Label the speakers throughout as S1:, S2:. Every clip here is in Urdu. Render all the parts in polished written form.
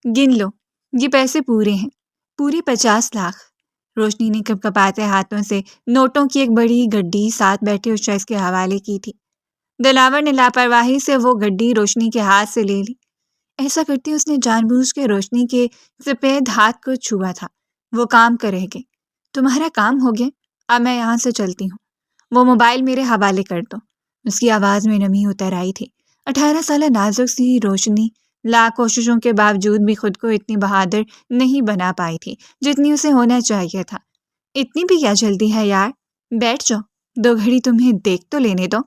S1: گن لو، یہ پیسے پورے ہیں، پورے 50 لاکھ۔ روشنی نے کپکپاتے ہاتھوں سے نوٹوں کی ایک بڑی گڈی ساتھ بیٹھے اس شخص کے حوالے کی تھی۔ دلاور نے لاپرواہی سے وہ گڈی روشنی کے ہاتھ سے لے لی۔ ایسا کرتے اس نے جان بوجھ کے روشنی کے سفید ہاتھ کو چھوا تھا۔ وہ کام کرے گے۔ تمہارا کام ہو گیا، اب میں یہاں سے چلتی ہوں۔ وہ موبائل میرے حوالے کر دو۔ اس کی آواز میں نمی اتر آئی تھی۔ 18 سالہ نازک سی روشنی لاکھ کوششوں کے باوجود بھی خود کو اتنی بہادر نہیں بنا پائی تھی جتنی اسے ہونا چاہیے تھا۔ اتنی بھی کیا جلدی ہے یار، بیٹھ جاؤ، 2 گھڑی تمہیں دیکھ تو لینے دو۔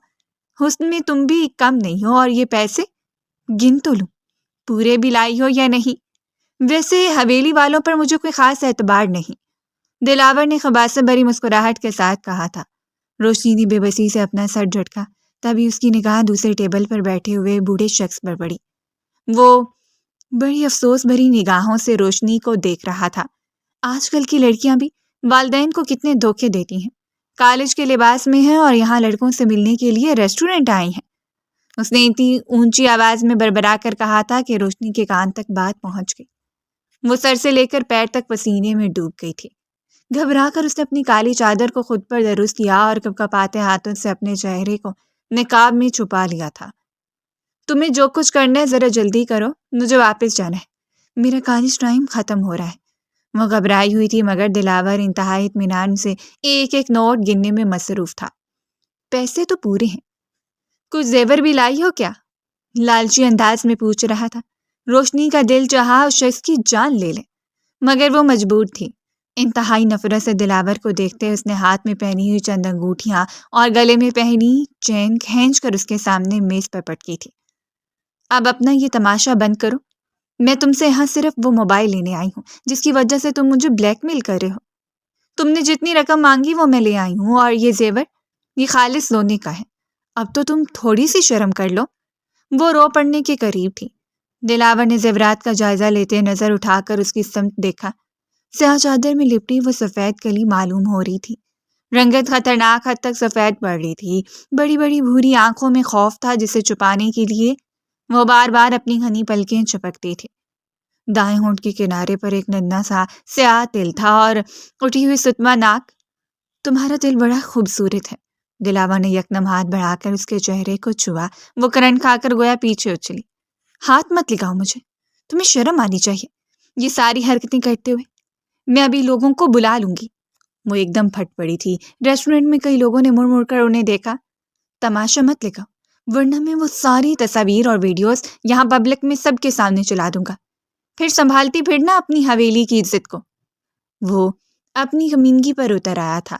S1: حسن میں تم بھی کم نہیں ہو، اور یہ پیسے گن تو لوں، پورے بھی لائی ہو یا نہیں؟ ویسے حویلی والوں پر مجھے کوئی خاص اعتبار نہیں، دلاور نے خباثت بھری مسکراہٹ کے ساتھ کہا تھا۔ روشنی نے بے بسی سے اپنا سر جھٹکا، تبھی اس کی نگاہ دوسرے ٹیبل پر بیٹھے ہوئے بوڑھے شخص پر پڑی۔ وہ بڑی افسوس بھری نگاہوں سے روشنی کو دیکھ رہا تھا۔ آج کل کی لڑکیاں بھی والدین کو کتنے دھوکے دیتی ہیں، کالج کے لباس میں ہیں اور یہاں لڑکوں سے ملنے کے لیے ریسٹورنٹ آئی ہیں۔ اس نے اتنی اونچی آواز میں بربرا کر کہا تھا کہ روشنی کے کان تک بات پہنچ گئی۔ وہ سر سے لے کر پیر تک پسینے میں ڈوب گئی تھی۔ گھبرا کر اس نے اپنی کالی چادر کو خود پر درست کیا اور کپکپاتے ہاتھوں سے اپنے چہرے کو نقاب میں چھپا لیا تھا۔ تمہیں جو کچھ کرنا ہے ذرا جلدی کرو، مجھے واپس جانا ہے، میرا کالج ٹائم ختم ہو رہا ہے۔ وہ گھبرائی ہوئی تھی مگر دلاور انتہائی اطمینان سے ایک ایک نوٹ گننے میں مصروف تھا۔ پیسے تو پورے ہیں، کچھ زیور بھی لائی ہو کیا؟ لالچی انداز میں پوچھ رہا تھا۔ روشنی کا دل چاہا اس شخص کی جان لے لے، مگر وہ مجبور تھی۔ انتہائی نفرت سے دلاور کو دیکھتے اس نے ہاتھ میں پہنی ہوئی چند انگوٹھیاں اور گلے میں پہنی چین کھینچ کر اس کے سامنے میز پر پٹکی تھی۔ اب اپنا یہ تماشا بند کرو، میں تم سے یہاں صرف وہ موبائل لینے آئی ہوں جس کی وجہ سے تم مجھے بلیک میل کر رہے ہو۔ تم نے جتنی رقم مانگی وہ میں لے آئی ہوں، اور یہ زیور یہ خالص سونے کا ہے۔ اب تو تم تھوڑی سی شرم کر لو۔ وہ رو پڑنے کے قریب تھی۔ دلاور نے زیورات کا جائزہ لیتے نظر اٹھا کر اس کی سمت دیکھا۔ سیاہ چادر میں لپٹی وہ سفید کلی معلوم ہو رہی تھی۔ رنگت خطرناک حد تک سفید پڑ رہی تھی۔ بڑی بڑی بھوری آنکھوں میں خوف تھا جسے چھپانے کے لیے وہ بار بار اپنی گھنی پلکیں چپکتی تھی۔ دائیں ہونٹ کے کنارے پر ایک ننھا سا سیاہ تل تھا اور اٹھی ہوئی ستما ناک۔ تمہارا دل بڑا خوبصورت ہے۔ دلاور نے یکدم ہاتھ بڑھا کر اس کے چہرے کو چھوا۔ وہ کرن کھا کر گویا پیچھے اچھلی۔ ہاتھ مت لگاؤ مجھے، تمہیں شرم آنی چاہیے یہ ساری حرکتیں کرتے ہوئے۔ میں ابھی لوگوں کو بلا لوں گی۔ وہ ایک دم پھٹ پڑی تھی۔ ریسٹورنٹ میں کئی لوگوں نے مڑ مڑ کر انہیں دیکھا۔ تماشا مت لگاؤ، ورنہ میں وہ ساری تصاویر اور ویڈیوز یہاں پبلک میں سب کے سامنے چلا دوں گا، پھر سنبھالتی پھرنا اپنی حویلی کی عزت کو۔ وہ اپنی کمینگی پر اتر آیا تھا۔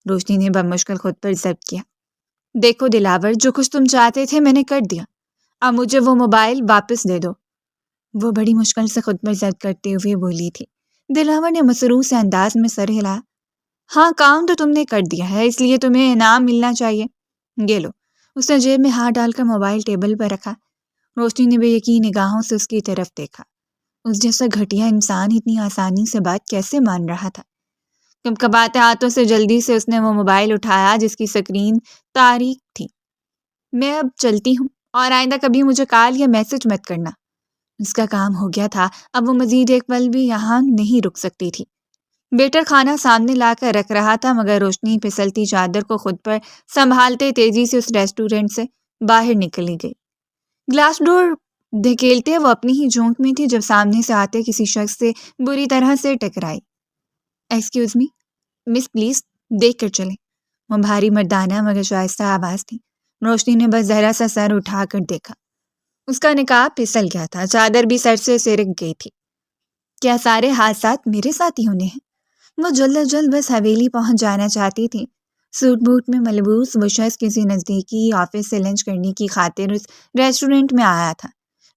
S1: روشنی نے بمشکل خود پر ضبط کیا۔ دیکھو دلاور، جو کچھ تم چاہتے تھے میں نے کر دیا، اب مجھے وہ موبائل واپس دے دو۔ وہ بڑی مشکل سے خود پر ضبط کرتے ہوئے بولی تھی۔ دلاور نے مسرور سے انداز میں سر ہلایا۔ ہاں، کام تو تم نے کر دیا ہے، اس لیے تمہیں انعام ملنا چاہیے، یہ لو۔ اس نے جیب میں ہاتھ ڈال کر موبائل ٹیبل پر رکھا۔ روشنی نے بے یقین نگاہوں سے اس کی طرف دیکھا۔ اس جیسا گھٹیا انسان اتنی آسانی سے بات کیسے مان رہا تھا؟ کپکپاتے ہاتھوں سے جلدی سے اس نے وہ موبائل اٹھایا جس کی سکرین تاریک تھی۔ میں اب چلتی ہوں، اور آئندہ کبھی مجھے کال یا میسج مت کرنا۔ اس کا کام ہو گیا تھا، اب وہ مزید ایک پل بھی یہاں نہیں رک سکتی تھی۔ بیٹر کھانا سامنے لا کر رکھ رہا تھا مگر روشنی پھسلتی چادر کو خود پر سنبھالتے تیزی سے اس ریسٹورنٹ سے باہر نکلی گئی۔ گلاس ڈور دھکیلتے وہ اپنی ہی جھونک میں تھی جب سامنے سے آتے کسی شخص سے بری طرح سے ٹکرائی۔ ایکسکیوز می مس، پلیز دیکھ کر چلیں۔ وہ بھاری مردانہ مگر شائستہ آواز تھی۔ روشنی نے بس ذرا سا سر اٹھا کر دیکھا۔ اس کا نقاب پھسل گیا تھا، چادر بھی سر سے سرک گئی تھی۔ کیا سارے حادثات میرے ساتھ ہی ہونے ہیں؟ وہ جلد از جلد بس حویلی پہنچ جانا چاہتی تھی۔ سوٹ بوٹ میں ملبوس وہ شخص کسی نزدیکی آفس سے لنچ کرنے کی خاطر اس ریسٹورنٹ میں آیا تھا۔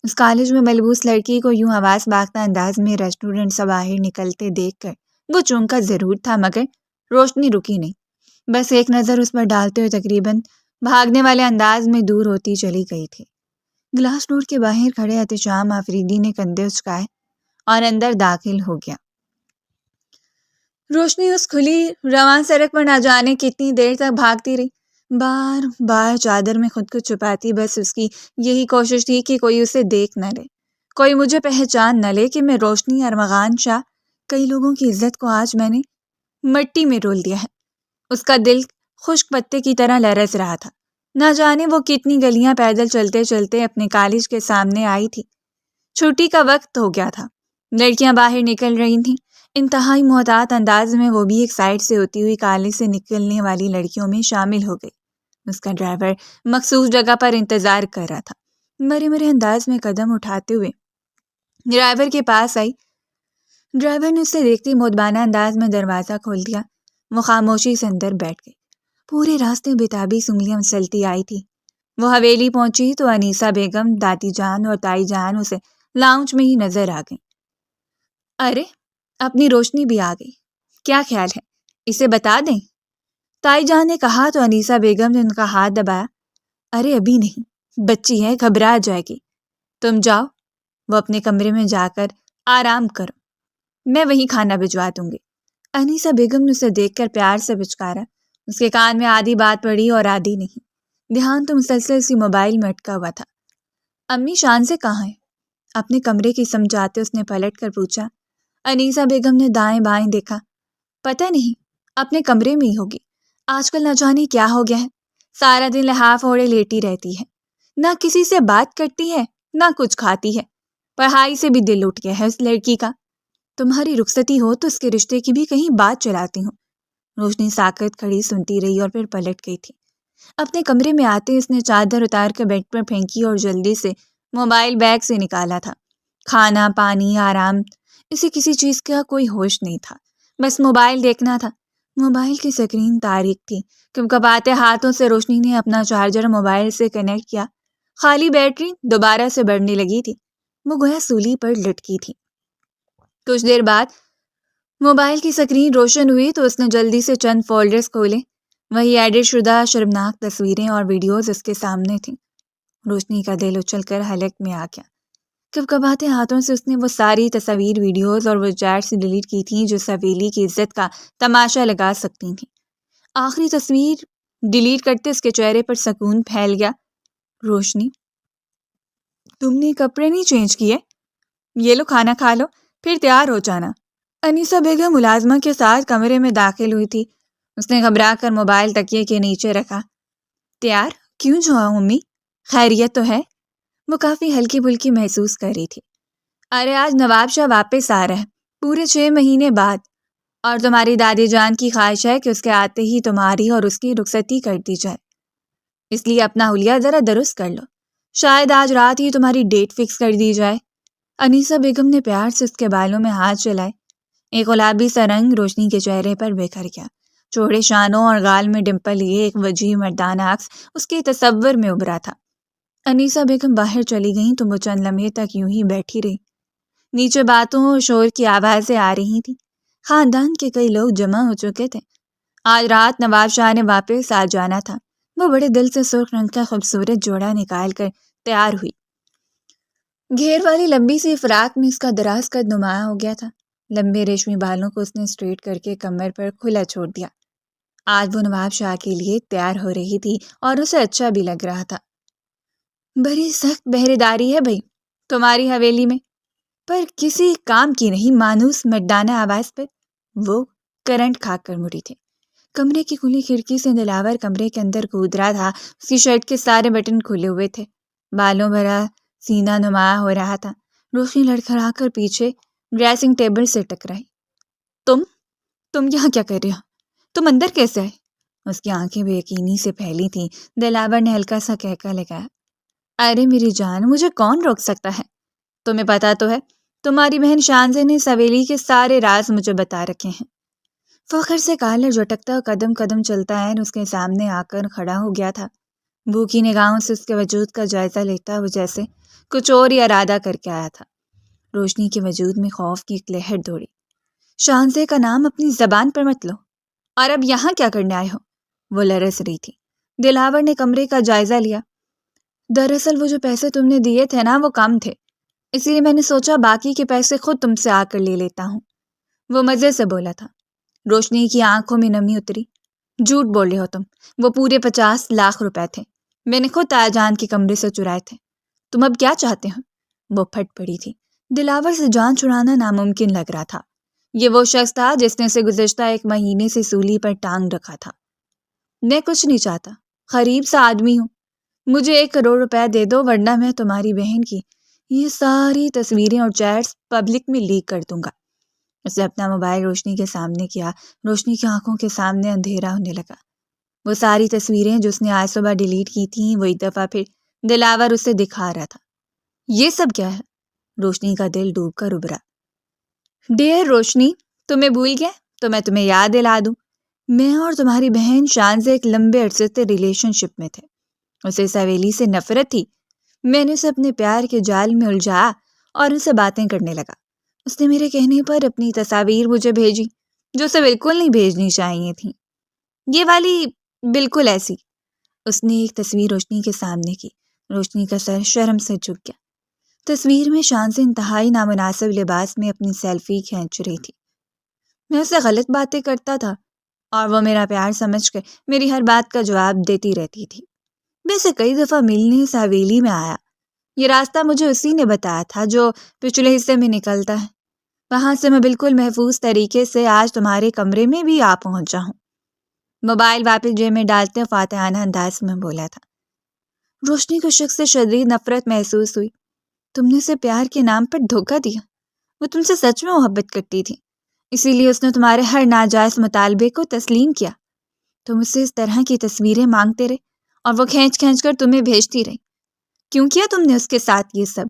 S1: اس کالج میں ملبوس لڑکی کو یوں حواس باختہ انداز میں ریسٹورنٹ سے باہر نکلتے دیکھ کر وہ چونکا ضرور تھا مگر روشنی رکی نہیں، بس ایک نظر اس پر ڈالتے ہوئے تقریباً بھاگنے والے انداز میں دور ہوتی چلی گئی تھی۔ گلاس ڈور کے باہر کھڑے احتشام آفریدی نے کندھے اچکائے اور اندر داخل ہو گیا۔ روشنی اس کھلی رواں سڑک پر نہ جانے کتنی دیر تک بھاگتی رہی، بار بار چادر میں خود کو چھپاتی۔ بس اس کی یہی کوشش تھی کہ کوئی اسے دیکھ نہ لے۔ کوئی مجھے پہچان نہ لے کہ میں روشنی ارمغان شاہ، کئی لوگوں کی عزت کو آج میں نے مٹی میں رول دیا ہے۔ اس کا دل خشک پتے کی طرح لرز رہا تھا۔ نہ جانے وہ کتنی گلیاں پیدل چلتے چلتے اپنے کالج کے سامنے آئی تھی۔ چھٹی کا وقت ہو گیا تھا، لڑکیاں باہر نکل رہی تھیں۔ انتہائی محتاط انداز میں وہ بھی ایک سائڈ سے ہوتی ہوئی کالج سے نکلنے والی لڑکیوں میں شامل ہو گئی۔ اس کا ڈرائیور مخصوص جگہ پر انتظار کر رہا تھا۔ مرے مرے انداز میں قدم اٹھاتے ہوئے ڈرائیور کے پاس آئی۔ ڈرائیور نے اسے دیکھتے مدبانہ انداز میں دروازہ کھول دیا۔ وہ خاموشی سے اندر بیٹھ گئی۔ پورے راستے بےتابی انگلیاں مسلتی آئی تھی۔ وہ حویلی پہنچی تو انیسہ بیگم، دادی جان اور تائی جان اسے لاؤنج میں ہی نظر آ گئیں۔ ارے، اپنی روشنی بھی آ گئی، کیا خیال ہے، اسے بتا دیں؟ تائی جان نے کہا تو انیسہ بیگم نے ان کا ہاتھ دبایا۔ ارے ابھی نہیں، بچی ہے، گھبرا جائے گی۔ تم جاؤ، وہ اپنے کمرے میں جا کر آرام کرو، میں وہیں کھانا بھجوا دوں گی۔ انیسہ بیگم نے اسے دیکھ کر پیار سے پچکارا۔ اس کے کان میں آدھی بات پڑی اور آدھی نہیں۔ دھیان تو مسلسل اسی موبائل میں اٹکا ہوا تھا۔ امی شان سے کہاں ہے؟ اپنے کمرے کی سمجھاتے اس نے پلٹ کر پوچھا۔ انیسہ بیگم نے دائیں بائیں دیکھا۔ پتہ نہیں، اپنے کمرے میں ہی ہوگی۔ آج کل نہ جانے کیا ہو گیا ہے، سارا دن لحاف اوڑھے لیٹی رہتی ہے، نہ کسی سے بات کرتی ہے نہ کچھ کھاتی ہے۔ پڑھائی سے بھی دل اٹھ گیا ہے اس لڑکی کا۔ تمہاری رخصتی ہو تو اس کے رشتے کی بھی کہیں بات چلاتی ہوں۔ روشنی ساکت کھڑی سنتی رہی اور پھر پلٹ گئی تھی۔ اپنے کمرے میں آتے اس نے چادر اتار کر بیڈ پر پھینکی اور جلدی سے موبائل بیگ سے نکالا تھا۔ کھانا، پانی، آرام، اسے کسی چیز کا کوئی ہوش نہیں تھا، بس موبائل دیکھنا تھا۔ موبائل کی سکرین تاریک تھی۔ کپکپاتے ہاتھوں سے روشنی نے اپنا چارجر موبائل سے کنیکٹ کیا۔ خالی بیٹری دوبارہ سے بڑھنے لگی تھی۔ وہ گویا سولی پر لٹکی تھی۔ کچھ دیر بعد موبائل کی سکرین روشن ہوئی تو اس نے جلدی سے چند فولڈرز کھولے۔ وہی ایڈٹ شدہ شرمناک تصویریں اور ویڈیوز اس کے سامنے تھیں۔ روشنی کا دل اچھل کر حلق میں آ گیا۔ کپکپاتے ہاتھوں سے اس نے وہ ساری تصاویر، ویڈیوز اور وہ چیٹس ڈیلیٹ کی تھیں جو سویلی کی عزت کا تماشا لگا سکتی تھیں۔ آخری تصویر ڈیلیٹ کرتے اس کے چہرے پر سکون پھیل گیا۔ روشنی، تم نے کپڑے نہیں چینج کیے؟ یہ لو، کھانا کھا لو، پھر تیار ہو جانا۔ انیسہ بیگم ملازمہ کے ساتھ کمرے میں داخل ہوئی تھی۔ اس نے گھبرا کر موبائل تکیے کے نیچے رکھا۔ تیار کیوں جو ہوں امی؟ خیریت تو ہے؟ وہ کافی ہلکی پھلکی محسوس کر رہی تھی۔ ارے آج نواب شاہ واپس آ رہا ہے، پورے 6 مہینے بعد، اور تمہاری دادی جان کی خواہش ہے کہ اس کے آتے ہی تمہاری اور اس کی رخصتی کر دی جائے، اس لیے اپنا حلیہ ذرا درست کر لو، شاید آج رات ہی تمہاری ڈیٹ فکس کر دی جائے۔ انیسہ بیگم نے پیار سے اس کے بالوں میں ہاتھ چلائے۔ ایک گلابی سا رنگ روشنی کے چہرے پر بکھر گیا۔ چوڑے شانوں اور گال میں ڈمپل لیے ایک وجیح مردانہ عکس اس کے تصور میں ابھرا تھا۔ انیسہ بیگم باہر چلی گئیں تو وہ چند لمحے تک یوں ہی بیٹھی رہی۔ نیچے باتوں اور شور کی آوازیں آ رہی تھیں۔ خاندان کے کئی لوگ جمع ہو چکے تھے۔ آج رات نواب شاہ نے واپس آ جانا تھا۔ وہ بڑے دل سے سرخ رنگ کا خوبصورت جوڑا نکال کر تیار ہوئی۔ گھیر والی لمبی سی فراق میں اس کا دراز قد نمایاں ہو گیا تھا۔ لمبے ریشمی بالوں کو اس نے اسٹریٹ کر کے کمر پر کھلا چھوڑ دیا۔ آج وہ نواب شاہ کے لیے تیار ہو رہی تھی اور اسے اچھا بھی لگ رہا تھا۔ بڑی سخت پہرے داری ہے بھائی تمہاری حویلی میں، پر کسی کام کی نہیں۔ مانوس مردانہ آواز پر وہ کرنٹ کھا کر مڑی تھی۔ کمرے کی کھلی کھڑکی سے دلاور کمرے کے اندر کود رہا تھا۔ اس کی شرٹ کے سارے بٹن کھلے ہوئے تھے، بالوں بھرا سینہ نمایاں ہو رہا تھا۔ روشنی لڑکھڑا کر پیچھے ڈریسنگ ٹیبل سے ٹکرائی۔ تم یہاں کیا کر رہے ہو؟ تم اندر کیسے آئے؟ اس کی آنکھیں بے یقینی سے پھیلی تھیں۔ دلاور نے ہلکا سا کہکا لگایا۔ ارے میری جان، مجھے کون روک سکتا ہے؟ تمہیں پتا تو ہے تمہاری بہن شانزے نے سویلی کے سارے راز مجھے بتا رکھے ہیں۔ فخر سے کالر جھٹکتا قدم قدم چلتا ہے اس کے سامنے آ کر کھڑا ہو گیا تھا۔ بھوکی نگاہوں سے اس کے وجود کا جائزہ لیتا وہ جیسے کچھ اور ہی ارادہ کر کے آیا تھا۔ روشنی کے وجود میں خوف کی ایک لہر دوڑی۔ شانزے کا نام اپنی زبان پر مت لو، اور اب یہاں کیا کرنے آئے ہو؟ وہ لرز رہی تھی۔ دلاور نے کمرے کا جائزہ لیا۔ دراصل وہ جو پیسے تم نے دیے تھے نا، وہ کم تھے، اسی لیے میں نے سوچا باقی کے پیسے خود تم سے آ کر لے لیتا ہوں۔ وہ مزے سے بولا تھا۔ روشنی کی آنکھوں میں نمی اتری۔ جھوٹ بول رہے ہو تم، وہ پورے 50 لاکھ روپے تھے، میں نے خود تایا جان کے کمرے سے چرائے تھے۔ تم اب کیا چاہتے ہو؟ وہ پھٹ پڑی تھی۔ دلاور سے جان چھڑانا ناممکن لگ رہا تھا۔ یہ وہ شخص تھا جس نے اسے گزشتہ 1 مہینے سے سولی پر ٹانگ رکھا تھا۔ میں کچھ نہیں چاہتا، غریب سا آدمی ہوں، مجھے 1 کروڑ روپے دے دو ورنہ میں تمہاری بہن کی یہ ساری تصویریں اور چیٹس پبلک میں لیک کر دوں گا۔ اس نے اپنا موبائل روشنی کے سامنے کیا۔ روشنی کی آنکھوں کے سامنے اندھیرا ہونے لگا۔ وہ ساری تصویریں جو اس نے آج صبح ڈیلیٹ کی تھیں وہ ایک دفعہ پھر دلاور اسے دکھا رہا تھا۔ یہ سب کیا ہے؟ روشنی کا دل ڈوب کر ابھرا۔ ڈیئر روشنی، تمہیں بھول گیا تو میں تمہیں یاد دلا دوں۔ میں اور تمہاری بہن شان سے ایک لمبے عرصے سے ریلیشن شپ میں تھے۔ اسے اس حویلی سے نفرت تھی۔ میں نے اسے اپنے پیار کے جال میں الجھایا اور ان سے باتیں کرنے لگا۔ اس نے میرے کہنے پر اپنی تصاویر مجھے بھیجی جو اسے بالکل نہیں بھیجنی چاہیے تھیں۔ یہ والی بالکل ایسی۔ اس نے ایک تصویر روشنی کے سامنے کی۔ روشنی کا سر شرم سے جھک گیا۔ تصویر میں شان سے انتہائی نامناسب لباس میں اپنی سیلفی کھینچ رہی تھی۔ میں اسے غلط باتیں کرتا تھا اور وہ میرا پیار سمجھ کر میری ہر بات کا جواب دیتی رہتی تھی۔ میں اسے کئی دفعہ ملنے اس حویلی میں آیا۔ یہ راستہ مجھے اسی نے بتایا تھا جو پچھلے حصے میں نکلتا ہے۔ وہاں سے میں بالکل محفوظ طریقے سے آج تمہارے کمرے میں بھی آ پہنچا ہوں۔ موبائل واپس جیب میں ڈالتے فاتحانہ انداز میں بولا تھا۔ روشنی کو شخص سے شدید نفرت محسوس ہوئی۔ تم نے اسے پیار کے نام پر دھوکہ دیا۔ وہ تم سے سچ میں محبت کرتی تھی، اسی لیے اس نے تمہارے ہر ناجائز مطالبے کو تسلیم کیا۔ تم اس سے اس طرح کی تصویریں مانگتے رہے اور وہ کھینچ کھینچ کر تمہیں بھیجتی رہی۔ کیوں کیا تم نے اس کے ساتھ یہ سب؟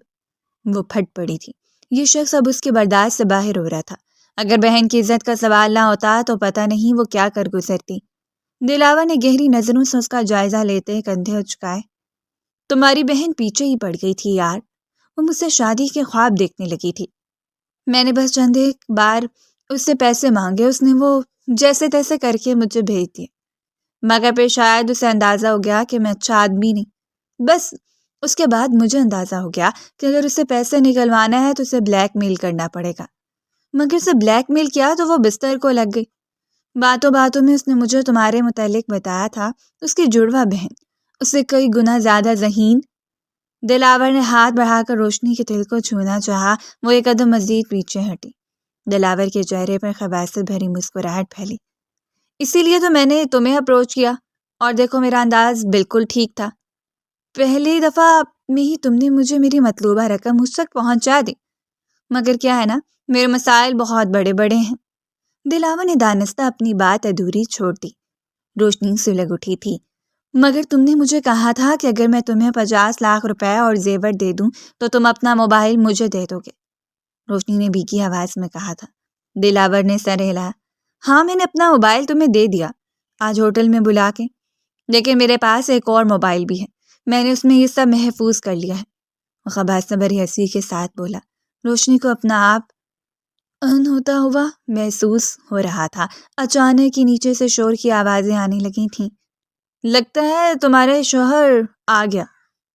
S1: وہ پھٹ پڑی تھی۔ یہ شخص اب اس کے برداشت سے باہر ہو رہا تھا۔ اگر بہن کی عزت کا سوال نہ ہوتا تو پتہ نہیں وہ کیا کر گزرتی۔ دلاور نے گہری نظروں سے اس کا جائزہ لیتے کندھے اچکائے۔ تمہاری بہن پیچھے ہی پڑ گئی تھی یار۔ وہ مجھ سے شادی کے خواب دیکھنے لگی تھی۔ میں نے بس چند ایک بار اس سے پیسے مانگے، اس نے وہ جیسے تیسے کر کے مجھے بھیج دیے، مگر پھر شاید اسے اندازہ ہو گیا کہ میں اچھا آدمی نہیں۔ بس اس کے بعد مجھے اندازہ ہو گیا کہ اگر اسے پیسے نکلوانا ہے تو اسے بلیک میل کرنا پڑے گا، مگر اسے بلیک میل کیا تو وہ بستر کو لگ گئی۔ باتوں باتوں میں اس نے مجھے تمہارے متعلق بتایا تھا اس کی جڑواں بہن اس سے کئی گنا زیادہ ذہین۔ دلاور نے ہاتھ بڑھا کر روشنی کے دل کو چھونا چاہا۔ وہ 1 قدم مزید پیچھے ہٹی۔ دلاور کے چہرے پر خباثت بھری مسکراہٹ پھیلی۔ اسی لیے تو میں نے تمہیں اپروچ کیا، اور دیکھو میرا انداز بالکل ٹھیک تھا۔ پہلی دفعہ میں ہی تم نے مجھے میری مطلوبہ رقم مجھ تک پہنچا دی، مگر کیا ہے نا، میرے مسائل بہت بڑے بڑے ہیں۔ دلاور نے دانستہ اپنی بات ادھوری چھوڑ دی۔ روشنی سلگ اٹھی تھی۔ مگر تم نے مجھے کہا تھا کہ اگر میں تمہیں 50 لاکھ روپے اور زیور دے دوں تو تم اپنا موبائل مجھے دے دو گے، روشنی نے بھیگی آواز میں کہا تھا۔ دلاور نے سر ہلایا۔ ہاں، میں نے اپنا موبائل تمہیں دے دیا آج ہوٹل میں بلا کے، لیکن میرے پاس ایک اور موبائل بھی ہے، میں نے اس میں یہ سب محفوظ کر لیا ہے۔ وہ خباثت بھری ہنسی کے ساتھ بولا۔ روشنی کو اپنا آپ ان ہوتا ہوا محسوس ہو رہا تھا۔ اچانک ہی نیچے سے شور کی آوازیں آنے لگی تھیں۔ لگتا ہے تمہارے شوہر آ گیا۔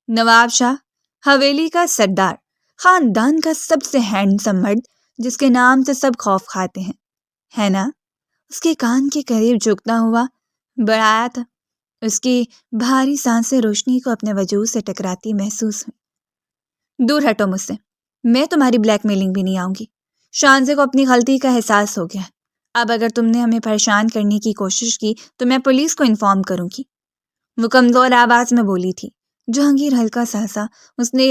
S1: نواب شاہ، حویلی کا سردار، خاندان کا سب سے ہینڈسم مرد جس کے نام سے سب خوف کھاتے ہیں، ہے نا؟ اس کے کان کے قریب جھکتا ہوا بڑھایا تھا۔ اس کی بھاری سانسیں روشنی کو اپنے وجود سے ٹکراتی محسوس ہوئی۔ دور ہٹو مجھ سے، میں تمہاری بلیک میلنگ بھی نہیں آؤں گی۔ شانزے کو اپنی غلطی کا احساس ہو گیا۔ اب اگر تم نے ہمیں پریشان کرنے کی کوشش کی تو میں پولیس کو انفارم کروں گی۔ وہ کمزور آواز میں بولی تھی۔ جہانگیر ہلکا سا ہنسا۔ اس نے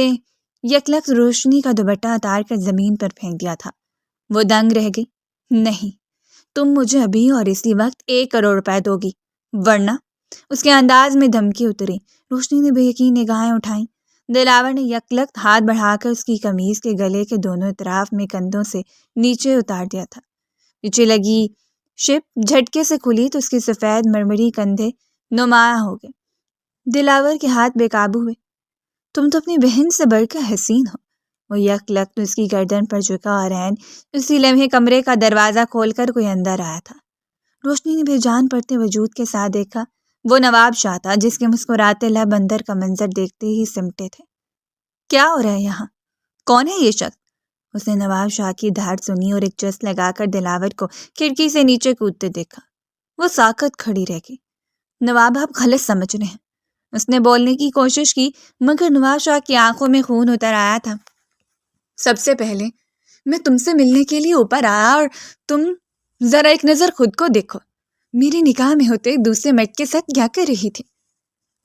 S1: یکلخت روشنی کا دوپٹہ اتار کر زمین پر پھینک دیا تھا۔ وہ دنگ رہ گئی۔ نہیں، تم مجھے ابھی اور اسی وقت 1 کروڑ روپے دو گی، ورنہ۔ اس کے انداز میں دھمکی اتری۔ روشنی نے بے یقین نگاہیں اٹھائیں۔ دلاور نے یکلخت ہاتھ بڑھا کر اس کی قمیض کے گلے کے دونوں اطراف میں کندھوں سے نیچے اتار دیا تھا۔ پیچھے لگی شپ جھٹکے سے کھلی تو اس کے سفید مرمری کندھے نمایاں ہو گئے۔ دلاور کے ہاتھ بے قابو ہوئے۔ تم تو اپنی بہن سے بڑھ کر حسین ہو۔ وہ یکلخت اس کی گردن پر جھکا اور عین اسی لمحے کمرے کا دروازہ کھول کر کوئی اندر آیا تھا۔ روشنی نے بے جان پڑتے وجود کے ساتھ دیکھا۔ وہ نواب شاہ تھا جس کے مسکراتے لب اندر کا منظر دیکھتے ہی سمٹے تھے۔ کیا ہو رہا ہے یہاں؟ کون ہے یہ شخص؟ اس نے نواب شاہ کی دھاڑ سنی اور ایک جس لگا کر دلاور کو کھڑکی سے نیچے کودتے دیکھا۔ وہ ساکت کھڑی رہ گئی۔ نواب، آپ غلط سمجھ رہے ہیں۔ اس نے بولنے کی کوشش کی مگر نواب شاہ کی آنکھوں میں خون اتر آیا تھا۔ سب سے پہلے میں تم سے ملنے کے لیے اوپر آیا اور تم ذرا ایک نظر خود کو دیکھو. میری نکاح میں ہوتے دوسرے مرد کے ساتھ کیا کر رہی تھی؟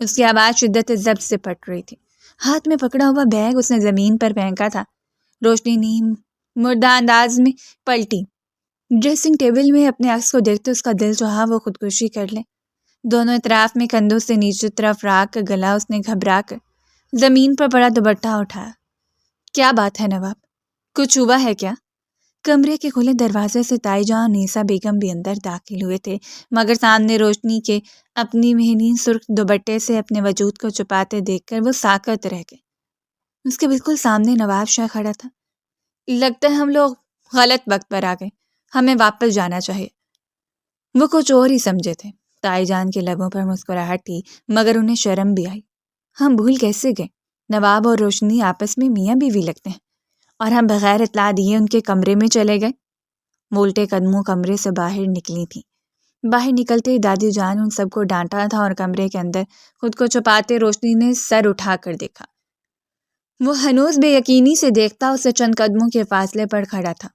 S1: اس کی آواز شدت ضبط سے پھٹ رہی تھی. ہاتھ میں پکڑا ہوا بیگ اس نے زمین پر پھینکا تھا. روشنی نیم مردہ انداز میں پلٹی. ڈریسنگ ٹیبل میں اپنے عکس کو دیکھتے اس کا دل چاہا وہ خودکشی کر لے. دونوں اطراف میں کندھوں سے نیچے طرف راکھ کر گلا اس نے گھبرا کر زمین پر پڑا دوپٹہ اٹھایا. کیا بات ہے نواب، کچھ ہوا ہے کیا؟ کمرے کے کھلے دروازے سے تائی جان نیسا بیگم بھی اندر داخل ہوئے تھے، مگر سامنے روشنی کے اپنی مہنگی سرخ دوپٹے سے اپنے وجود کو چھپاتے دیکھ کر وہ ساکت رہ گئے. اس کے بالکل سامنے نواب شاہ کھڑا تھا. لگتا ہے ہم لوگ غلط وقت پر آ گئے، ہمیں واپس جانا چاہیے. وہ کچھ اور ہی سمجھے تھے. تائی جان کے لبوں پر مسکراہٹ تھی مگر انہیں شرم بھی آئی. ہم بھول کیسے گئے؟ نواب اور روشنی آپس میں میاں بیوی لگتے ہیں اور ہم بغیر اطلاع دیے ان کے کمرے میں چلے گئے. مولٹے قدموں کمرے سے باہر نکلی تھی. باہر نکلتے ہی دادی جان ان سب کو ڈانٹا تھا اور کمرے کے اندر خود کو چھپاتے روشنی نے سر اٹھا کر دیکھا. وہ ہنوز بے یقینی سے دیکھتا اسے چند قدموں کے فاصلے پر کھڑا تھا.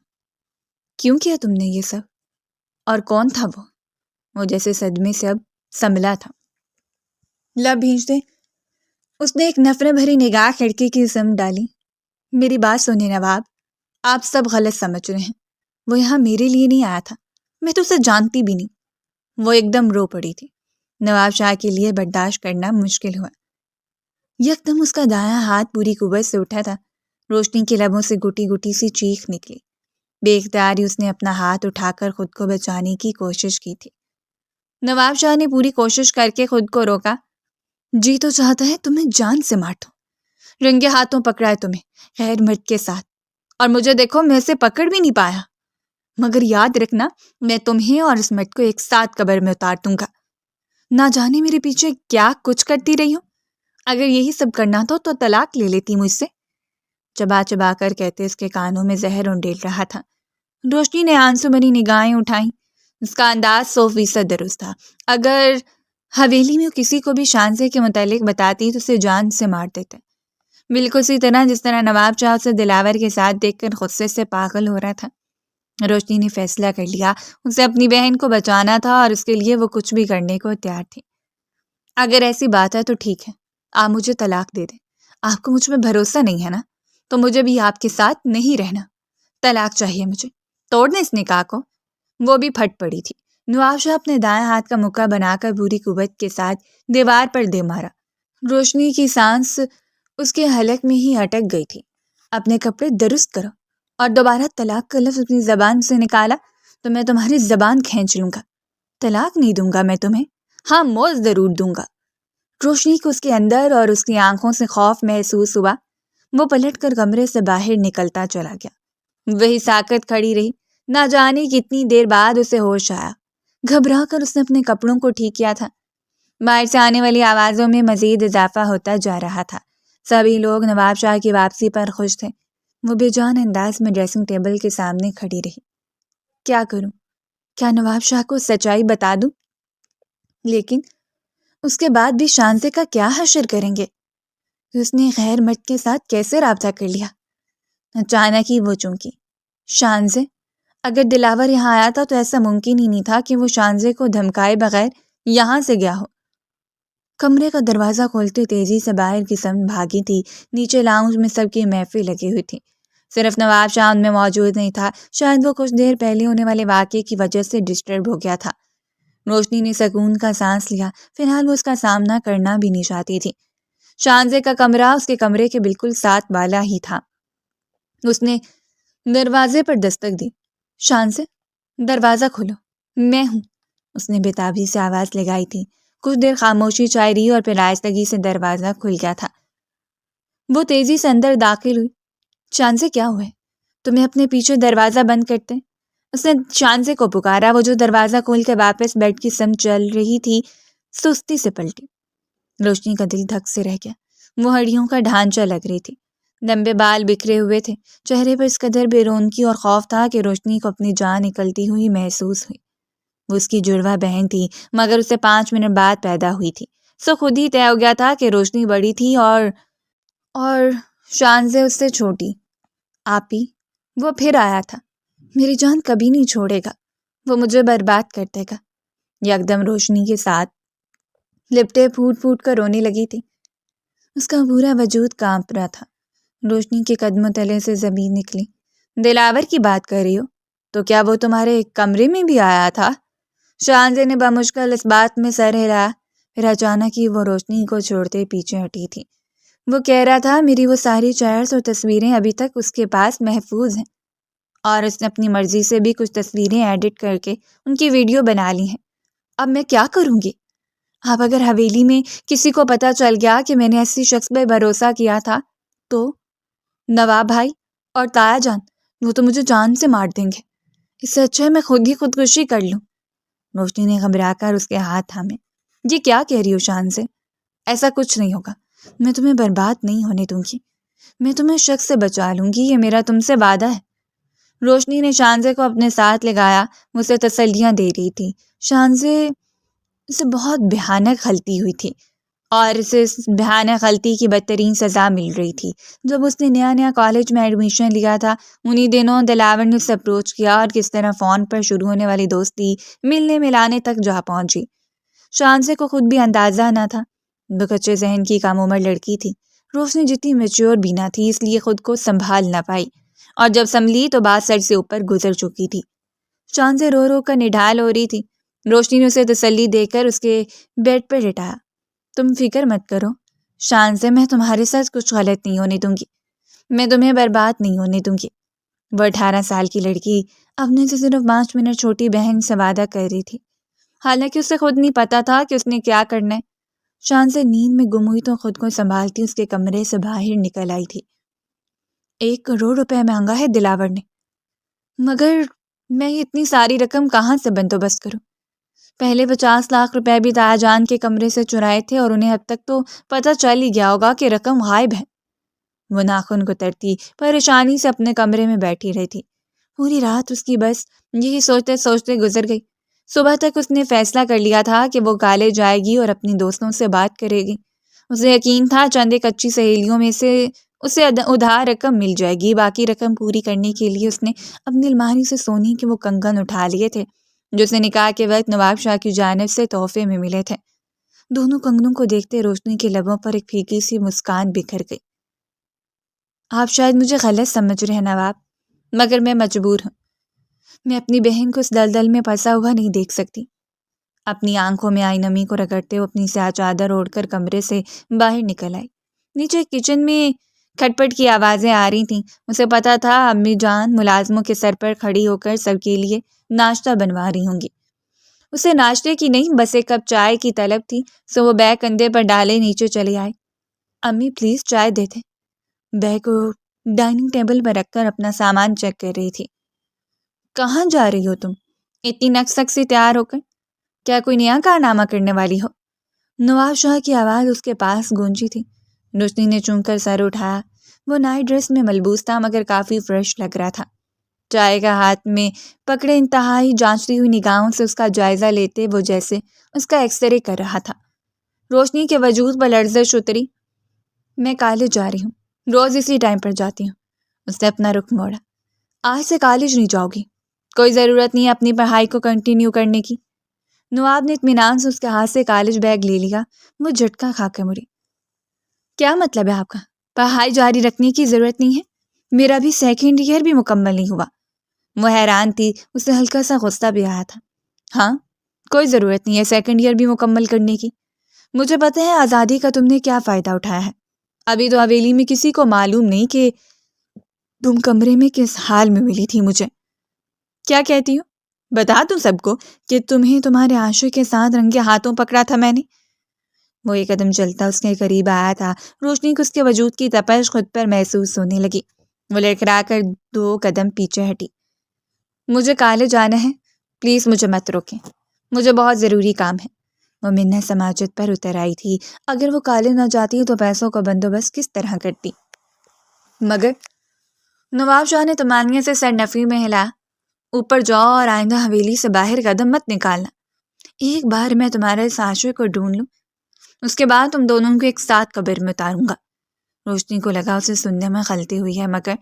S1: کیوں کیا تم نے یہ سب؟ اور کون تھا وہ جیسے صدمے سے اب سنبھلا تھا. لب بھینچتے اس نے ایک نفرت بھری نگاہ کھڑکی کی سمت ڈالی. میری بات سنیں نواب، آپ سب غلط سمجھ رہے ہیں. وہ یہاں میرے لیے نہیں آیا تھا، میں تو اسے جانتی بھی نہیں. وہ ایک دم رو پڑی تھی. نواب شاہ کے لیے برداشت کرنا مشکل ہوا. یکدم اس کا دایاں ہاتھ پوری قوت سے اٹھا تھا. روشنی کے لبوں سے گٹی گٹی سی چیخ نکلی. بے اختیاری اس نے اپنا ہاتھ اٹھا کر خود کو بچانے کی کوشش کی تھی. نواب شاہ نے پوری کوشش کر کے خود کو روکا. جی تو چاہتا ہے تمہیں جان سے مار دوں. رنگے ہاتھوں پکڑا ہے تمہیں غیر مرد کے ساتھ، اور مجھے دیکھو میں اسے پکڑ بھی نہیں پایا. مگر یاد رکھنا میں تمہیں اور اس مرد کو ایک ساتھ قبر میں اتار دوں گا. نہ جانے میرے پیچھے کیا کچھ کرتی رہی ہو. اگر یہی سب کرنا تھا تو طلاق لے لیتی مجھ سے. چبا چبا کر کہتے اس کے کانوں میں زہر انڈیل رہا تھا. روشنی نے آنسو بھری نگاہیں اٹھائیں. اس کا انداز 100% درست تھا. اگر حویلی میں کسی کو بھی شانزے کے متعلق بتاتی تو اسے جان سے مار دیتے. بالکل اسی طرح جس طرح نواب شاہ اسے دلاور کے ساتھ دیکھ کر غصے سے پاگل ہو رہا تھا. روشنی نے فیصلہ کر لیا اسے اپنی بہن کو بچانا تھا اور اس کے لیے وہ کچھ بھی کرنے کو تیار تھی. اگر ایسی بات ہے تو ٹھیک ہے، آپ مجھے طلاق دے دیں. آپ کو مجھ میں بھروسہ نہیں ہے نا، تو مجھے بھی آپ کے ساتھ نہیں رہنا. طلاق چاہیے مجھے. توڑ دیں اس نکاح کو. وہ بھی پھٹ پڑی تھی. نواب شاہ اپنے دائیں ہاتھ کا مکہ بنا کر پوری قوت کے ساتھ دیوار پر دے مارا. روشنی کی سانس اس کے حلق میں ہی اٹک گئی تھی. اپنے کپڑے درست کرو، اور دوبارہ طلاق کا لفظ اپنی زبان سے نکالا تو میں تمہاری زبان کھینچ لوں گا. طلاق نہیں دوں گا میں تمہیں، ہاں موت ضرور دوں گا. روشنی کو اس کے اندر اور اس کی آنکھوں سے خوف محسوس ہوا. وہ پلٹ کر کمرے سے باہر نکلتا چلا گیا. وہی ساکت کھڑی رہی. نہ جانے کتنی دیر بعد اسے ہوش آیا. گھبرا کر اس نے اپنے کپڑوں کو ٹھیک کیا تھا. باہر سے آنے والی آوازوں میں مزید اضافہ ہوتا جا رہا تھا. سبھی لوگ نواب شاہ کی واپسی پر خوش تھے. وہ بے جان انداز میں ڈریسنگ ٹیبل کے سامنے کھڑی رہی. کیا کروں؟ کیا نواب شاہ کو سچائی بتا دوں؟ لیکن اس کے بعد بھی شانزے کا کیا حشر کریں گے؟ اس نے غیر مرد کے ساتھ کیسے رابطہ کر لیا؟ اچانک ہی وہ چونکی. شانزے؟ اگر دلاور یہاں آیا تھا تو ایسا ممکن ہی نہیں تھا کہ وہ شانزے کو دھمکائے بغیر یہاں سے گیا ہو. کمرے کا دروازہ کھولتے تیزی سے باہر کی سمت بھاگی تھی. نیچے لاؤنج میں سب کی محفل لگی ہوئی تھی. صرف نواب شاہ ان میں موجود نہیں تھا. شاید وہ کچھ دیر پہلے ہونے والے واقعے کی وجہ سے ڈسٹرب ہو گیا تھا. روشنی نے سکون کا سانس لیا. فی الحال وہ اس کا سامنا کرنا بھی نہیں چاہتی تھی. شانزے کا کمرہ اس کے کمرے کے بالکل ساتھ بالا ہی تھا. اس نے دروازے پر دستک دی. شانزے، دروازہ کھولو، میں ہوں. اس نے بےتابی سے آواز لگائی تھی. کچھ دیر خاموشی چھائی رہی اور پھر آہستگی سے دروازہ کھل گیا تھا. وہ تیزی سے اندر داخل ہوئی. شانزے کیا ہوئے؟ تمہیں اپنے پیچھے دروازہ بند کرتے؟ اس نے شانزے کو پکارا. وہ جو دروازہ کھول کے واپس بیڈ کی سمت چل رہی تھی سستی سے پلٹی. روشنی کا دل دھک سے رہ گیا. وہ ہڈیوں کا ڈھانچہ لگ رہی تھی. لمبے بال بکھرے ہوئے تھے. چہرے پر اس قدر بے رونقی اور خوف تھا کہ روشنی کو اپنی جان نکلتی ہوئی محسوس ہوئی. وہ اس کی جڑواں بہن تھی مگر اسے 5 منٹ بعد پیدا ہوئی تھی. سو خود ہی طے ہو گیا تھا کہ روشنی بڑی تھی اور شانزے اس سے چھوٹی. آپ ہی، وہ پھر آیا تھا، میری جان کبھی نہیں چھوڑے گا، وہ مجھے برباد کر دے گا۔ یکدم روشنی کے ساتھ لپٹے پھوٹ پھوٹ کر رونے لگی تھی۔ اس کا پورا وجود کانپ رہا تھا۔ روشنی کے قدموں تلے سے زمین نکلی۔ دلاور کی بات کر رہی ہو؟ تو کیا وہ تمہارے کمرے میں بھی آیا تھا؟ شاہنزے نے بمشکل اس بات میں سر ہلایا، پھر اچانک ہی وہ روشنی کو چھوڑتے پیچھے ہٹی تھی۔ وہ کہہ رہا تھا میری وہ ساری چیئرز اور تصویریں ابھی تک اس کے پاس محفوظ ہیں، اور اس نے اپنی مرضی سے بھی کچھ تصویریں ایڈٹ کر کے ان کی ویڈیو بنا لی ہیں۔ اب میں کیا کروں گی؟ اب اگر حویلی میں کسی کو پتہ چل گیا کہ میں نے ایسی شخص پہ بھروسہ کیا تھا تو نواب بھائی اور تایا جان وہ تو مجھے جان سے مار دیں گے۔ اس سے اچھا ہے میں خود ہی خودکشی کر لوں۔ روشنی نے گھبرا کر اس کے ہاتھ تھامے۔ یہ کیا کہہ رہی ہو شان سے؟ ایسا کچھ نہیں ہوگا، میں تمہیں برباد نہیں ہونے دوں گی، میں تمہیں شک سے بچا لوں گی، یہ میرا تم سے وعدہ ہے۔ روشنی نے شانزے کو اپنے ساتھ لگایا، اسے تسلیاں دے رہی تھی۔ شانزے اسے بہت بھیانک غلطی ہوئی تھی، اور اسے اس بھیانک غلطی کی بدترین سزا مل رہی تھی۔ جب اس نے نیا کالج میں ایڈمیشن لیا تھا، انہی دنوں دلاور نے اسے اپروچ کیا اور کس طرح فون پر شروع ہونے والی دوستی ملنے ملانے تک جا پہنچی۔ شانزے کو خود بھی اندازہ نہ تھا، وہ کچے ذہن کی کم عمر لڑکی تھی۔ روشنی جتنی میچور بھی نہ تھی، اس لیے خود کو سنبھال نہ پائی، اور جب سنبھلی تو بات سر سے اوپر گزر چکی تھی۔ شانزے رو رو کر نڈھال ہو رہی تھی۔ روشنی نے اسے تسلی دے کر اس کے بیڈ پر لٹایا۔ تم فکر مت کرو شانزے، میں تمہارے ساتھ کچھ غلط نہیں ہونے دوں گی، میں تمہیں برباد نہیں ہونے دوں گی۔ وہ 18 سال کی لڑکی اپنے سے صرف 5 منٹ چھوٹی بہن سے وعدہ کر رہی تھی، حالانکہ اسے خود نہیں پتا تھا کہ اس نے کیا کرنا ہے۔ شانزے نیند میں گم ہوئی تو خود کو سنبھالتی اس کے کمرے سے باہر نکل آئی تھی۔ 1 کروڑ روپے مانگا ہے دلاور نے، مگر میں یہ اتنی ساری رقم کہاں سے بندوبست کروں؟ پہلے 50 لاکھ روپے بھی تایا جان کے کمرے سے چرائے تھے، اور انہیں اب تک تو پتہ چل ہی گیا ہوگا کہ رقم غائب ہے۔ وہ ناخن کترتی پریشانی سے اپنے کمرے میں بیٹھی رہی تھی۔ پوری رات اس کی بس یہی سوچتے سوچتے گزر گئی۔ صبح تک اس نے فیصلہ کر لیا تھا کہ وہ کالج جائے گی اور اپنی دوستوں سے بات کرے گی۔ اسے یقین تھا چند ایک اچھی سہیلیوں میں سے اسے ادھار رقم مل جائے گی۔ باقی رقم پوری کرنے کے لیے اس نے اپنی الماری سے سونے کے وہ کنگن اٹھا لیے تھے جو اسے نکاح کے وقت نواب شاہ کی جانب سے تحفے میں ملے تھے۔ دونوں کنگنوں کو دیکھتے روشنی کے لبوں پر ایک پھیکی سی مسکان بکھر گئی۔ آپ شاید مجھے غلط سمجھ رہے ہیں نواب، مگر میں مجبور ہوں، میں اپنی بہن کو اس دلدل میں پھنسا ہوا نہیں دیکھ سکتی۔ اپنی آنکھوں میں آئی نمی کو رگڑتے وہ اپنی سیاہ چادر اوڑھ کر کمرے سے باہر نکل آئی۔ نیچے کچن میں کھٹ پٹ کی آوازیں آ رہی تھیں۔ اسے پتا تھا امی جان ملازموں کے سر پر کھڑی ہو کر سب کے لیے ناشتہ بنوا رہی ہوں گی۔ اسے ناشتے کی نہیں بس ایک کپ چائے کی طلب تھی، سو وہ بیگ کندھے پر ڈالے نیچے چلے آئے۔ امی پلیز چائے دیتے۔ بیگ کو ڈائننگ ٹیبل پر رکھ کر اپنا سامان چیک کر رہی تھی۔ کہاں جا رہی ہو تم اتنی نک سے تیار ہو کر؟ کیا کوئی نیا کارنامہ کرنے والی ہو؟ نواب شاہ کی آواز اس کے پاس گونجی تھی۔ روشنی نے چونک کر سر اٹھایا۔ وہ نائٹ ڈریس میں ملبوس تھا مگر کافی فریش لگ رہا تھا۔ چائے کا ہاتھ میں پکڑے انتہائی جانچتی ہوئی نگاہوں سے اس کا جائزہ لیتے وہ جیسے اس کا ایکس رے کر رہا تھا۔ روشنی کے وجود پر لرزش اتری۔ میں کالج جا رہی ہوں، روز اسی ٹائم پر جاتی ہوں۔ اس نے اپنا رخ موڑا۔ آج سے کالج نہیں جاؤ گی؟ کوئی ضرورت نہیں ہے اپنی پڑھائی کو کنٹینیو کرنے کی۔ نواب نے اطمینان سے اس کے ہاتھ سے کالج بیگ لے لیا۔ وہ جھٹکا کھا کے مڑی۔ کیا مطلب ہے آپ کا؟ پڑھائی جاری رکھنے کی ضرورت نہیں ہے؟ میرا بھی 2nd ایئر بھی مکمل نہیں ہوا۔ وہ حیران تھی، اسے ہلکا سا غصہ بھی آیا تھا۔ ہاں، کوئی ضرورت نہیں ہے 2nd ایئر بھی مکمل کرنے کی۔ مجھے پتہ ہے آزادی کا تم نے کیا فائدہ اٹھایا ہے۔ ابھی تو حویلی میں کسی کو معلوم نہیں کہ تم کمرے میں کس حال میں ملی تھی مجھے۔ کیا کہتی ہو؟ بتا دوں سب کو کہ تمہیں تمہارے عاشق کے ساتھ رنگے ہاتھوں پکڑا تھا میں نے۔ وہ ایک قدم چلتا اس کے قریب آیا تھا۔ روشنی کو اس کے وجود کی تپش خود پر محسوس ہونے لگی۔ وہ لڑکھڑا کر 2 قدم پیچھے ہٹی۔ مجھے کالج جانا ہے، پلیز مجھے مت روکیں، مجھے بہت ضروری کام ہے۔ وہ منت سماجت پر اتر آئی تھی۔ اگر وہ کالج نہ جاتی تو پیسوں کا بندوبست کس طرح کرتی؟ مگر نواب شاہ نے طمانیت سے سر نفی میں ہلا۔ اوپر جاؤ اور آئندہ حویلی سے باہر قدم مت نکالنا۔ ایک بار میں تمہارے اس عاشق کو ڈھونڈ لوں، اس کے بعد تم دونوں کو ایک ساتھ قبر میں اتاروں گا۔ روشنی کو لگا اسے سننے میں غلطی ہوئی ہے، مگر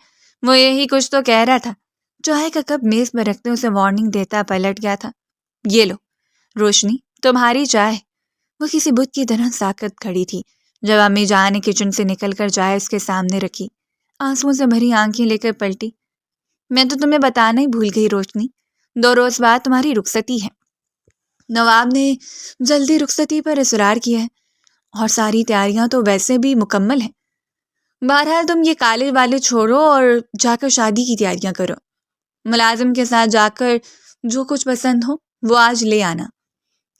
S1: وہ یہی کچھ تو کہہ رہا تھا۔ چائے کا کپ میز پر رکھتے اسے وارننگ دیتا پلٹ گیا تھا۔ یہ لو روشنی، تمہاری چائے۔ وہ کسی بت کی طرح ساکت کھڑی تھی جب امی جان نے کچن سے نکل کر چائے اس کے سامنے رکھی۔ آنسوؤں سے بھری آنکھیں لے کر پلٹی۔ میں تو تمہیں بتانا ہی بھول گئی روشنی، 2 روز بعد تمہاری رخصتی ہے۔ نواب نے جلدی رخصتی پر اصرار کیا ہے اور ساری تیاریاں تو ویسے بھی مکمل ہیں۔ بہرحال تم یہ کالج والے چھوڑو اور جا کر شادی کی تیاریاں کرو۔ ملازم کے ساتھ جا کر جو کچھ پسند ہو وہ آج لے آنا۔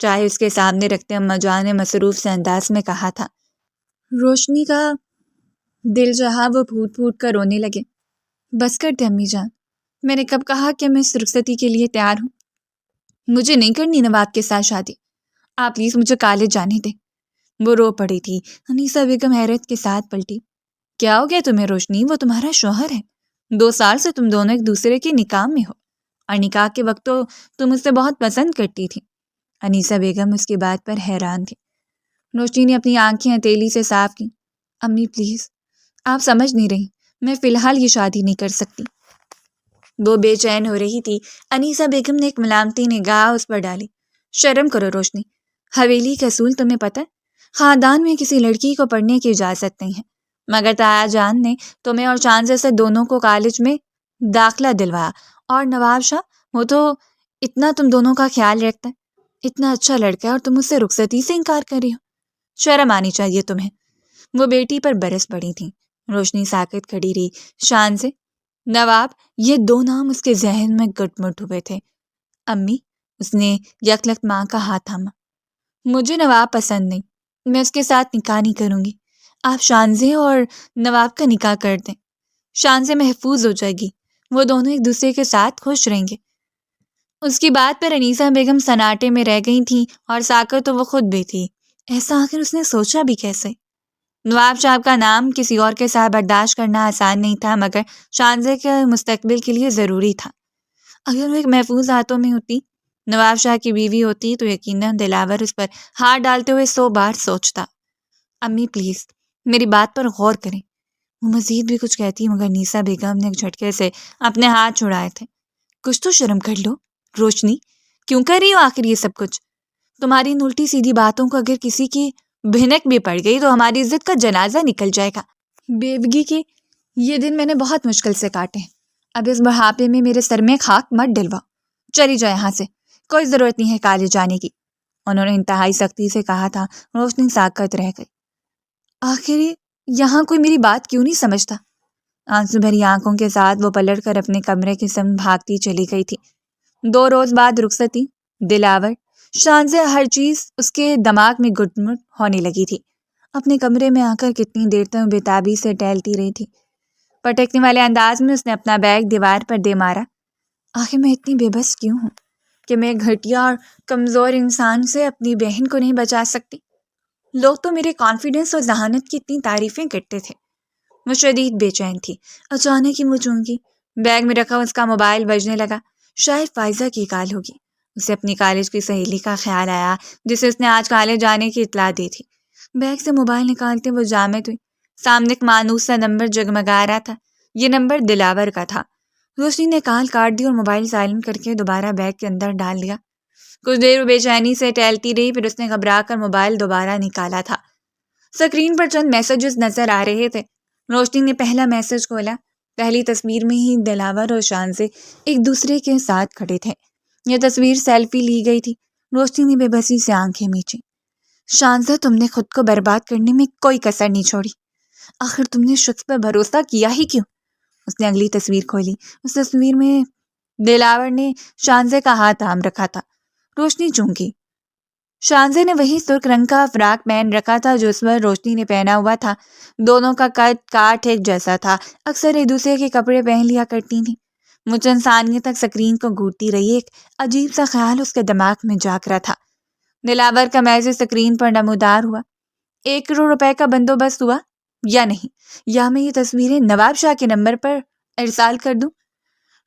S1: چائے اس کے سامنے رکھتے اماں جان نے مصروف سے انداز میں کہا تھا۔ روشنی کا دل چاہا وہ پھوٹ پھوٹ کر رونے لگے۔ بس کر دے امی جان، میں نے کب کہا کہ میں اس رخصتی کے لیے تیار ہوں؟ مجھے نہیں کرنی نواب کے ساتھ شادی، آپ پلیز مجھے کالج جانے دیں۔ وہ رو پڑی تھی۔ انیسہ بیگم حیرت کے ساتھ پلٹی۔ کیا ہو گیا تمہیں روشنی؟ وہ تمہارا شوہر ہے، 2 سال سے تم دونوں ایک دوسرے کے نکاح میں ہو، اور نکاح کے وقت تو تم اسے بہت پسند کرتی تھی۔ انیسہ بیگم اس کی بات پر حیران تھی۔ روشنی نے اپنی آنکھیں ہتھیلی سے صاف کی۔ امی پلیز، آپ سمجھ نہیں رہی، میں فی الحال یہ شادی نہیں کر سکتی۔ وہ بے چین ہو رہی تھی۔ انیسہ بیگم نے ایک ملامتی نگاہ اس پر ڈالی۔ شرم کرو روشنی، حویلی کا اصول تمہیں پتہ ہے، خاندان میں کسی لڑکی کو پڑھنے کی اجازت نہیں ہے، مگر تایا جان نے تمہیں اور شانزے سے دونوں کو کالج میں داخلہ دلوایا، اور نواب شاہ وہ تو اتنا تم دونوں کا خیال رکھتا ہے، اتنا اچھا لڑکا ہے، اور تم اس سے رخصتی سے انکار کر رہی ہو۔ شرم آنی چاہیے تمہیں۔ وہ بیٹی پر برس پڑی تھی۔ روشنی ساکت کھڑی رہی۔ شانزے، نواب، یہ 2 نام اس کے ذہن میں گٹ مٹ ہوئے تھے۔ امی، اس نے یکلخت ماں کا ہاتھ تھاما۔ مجھے نواب پسند نہیں، میں اس کے ساتھ نکاح نہیں کروں گی۔ آپ شانزے اور نواب کا نکاح کر دیں، شانزے محفوظ ہو جائے گی، وہ دونوں ایک دوسرے کے ساتھ خوش رہیں گے۔ اس کی بات پر انیسہ بیگم سناٹے میں رہ گئی تھیں، اور ساکت تو وہ خود بھی تھی۔ ایسا آخر اس نے سوچا بھی کیسے؟ نواب صاحب کا نام کسی اور کے ساتھ برداشت کرنا آسان نہیں تھا، مگر شانزے کے مستقبل کے لیے ضروری تھا۔ اگر وہ ایک محفوظ ہاتھوں میں ہوتی، نواب شاہ کی بیوی ہوتی، تو یقیناً دلاور اس پر ہاتھ ڈالتے ہوئے 100 بار سوچتا۔ امی پلیز، میری بات پر غور کریں۔ وہ مزید بھی کچھ کہتی، مگر انیسہ بیگم نے ایک جھٹکے سے اپنے ہاتھ چھڑائے تھے۔ کچھ تو شرم کر لو روشنی، کیوں کر رہی ہو آخر یہ سب کچھ؟ تمہاری ان الٹی سیدھی باتوں کو اگر کسی کی بھنک بھی پڑ گئی تو ہماری عزت کا جنازہ نکل جائے گا۔ بیوگی کے یہ دن میں نے بہت مشکل سے کاٹے، اب اس بڑھاپے میں میرے سر میں خاک مت ڈلواؤ، چلی جاؤ یہاں سے، کوئی ضرورت نہیں ہے کالج جانے کی۔ انہوں نے انتہائی سختی سے کہا تھا۔ روشنی ساکت رہ گئی۔ آخر یہاں کوئی میری بات کیوں نہیں سمجھتا؟ آنسو بھری آنکھوں کے ساتھ وہ پلٹ کر اپنے کمرے کی سمت بھاگتی چلی گئی تھی۔ 2 روز بعد رخصتی، دلاور، شانزے، ہر چیز اس کے دماغ میں گٹ مٹ ہونے لگی تھی۔ اپنے کمرے میں آ کر کتنی دیر تک بے تابی سے ٹہلتی رہی تھی۔ پٹکنے والے انداز میں اس نے اپنا بیگ دیوار پر دے مارا۔ آخر میں اتنی بے بس کیوں ہوں کہ میں گھٹیا اور کمزور انسان سے اپنی بہن کو نہیں بچا سکتی؟ لوگ تو میرے کانفیڈنس اور ذہانت کی اتنی تعریفیں کرتے تھے۔ وہ شدید بے چین تھی۔ اچانک ہی وہ چونکی، بیگ میں رکھا اس کا موبائل بجنے لگا۔ شاید فائزہ کی کال ہوگی۔ اسے اپنی کالج کی سہیلی کا خیال آیا جسے اس نے آج کالج جانے کی اطلاع دی تھی۔ بیگ سے موبائل نکالتے وہ جامد ہوئی۔ سامنے ایک مانوس سا نمبر جگمگا رہا تھا۔ یہ نمبر دلاور کا تھا۔ روشنی نے کال کاٹ دی اور موبائل سائلنٹ کر کے دوبارہ بیگ کے اندر ڈال دیا۔ کچھ دیر بے چینی سے ٹہلتی رہی، پھر اس نے گھبرا کر موبائل دوبارہ نکالا تھا۔ سکرین پر چند میسجز نظر آ رہے تھے۔ روشنی نے پہلا میسج کھولا۔ پہلی تصویر میں ہی دلاور اور شانزے ایک دوسرے کے ساتھ کھڑے تھے۔ یہ تصویر سیلفی لی گئی تھی۔ روشنی نے بے بسی سے آنکھیں میچی۔ شانزہ، تم نے خود کو برباد کرنے میں کوئی کسر نہیں چھوڑی، آخر تم نے شخص پر بھروسہ کیا ہی کیوں؟ اس نے اگلی تصویر کھولی۔ اس تصویر میں دلاور نے شانزے کا ہاتھ تھام رکھا تھا۔ روشنی چونکی۔ شانزے نے وہی سرخ رنگ کا فراق پہن رکھا تھا جو اس پر روشنی نے پہنا ہوا تھا۔ دونوں کا قد کاٹ ایک جیسا تھا۔ اکثر ایک دوسرے کے کپڑے پہن لیا کرتی تھیں۔ وہ چند ثانیے تک سکرین کو گھورتی رہی۔ ایک عجیب سا خیال اس کے دماغ میں جاگ رہا تھا۔ دلاور کا میسج سکرین پر نمودار ہوا۔ 1 کروڑ روپے کا بندوبست ہوا یا نہیں، یا میں یہ تصویریں نواب شاہ کے نمبر پر ارسال کر دوں؟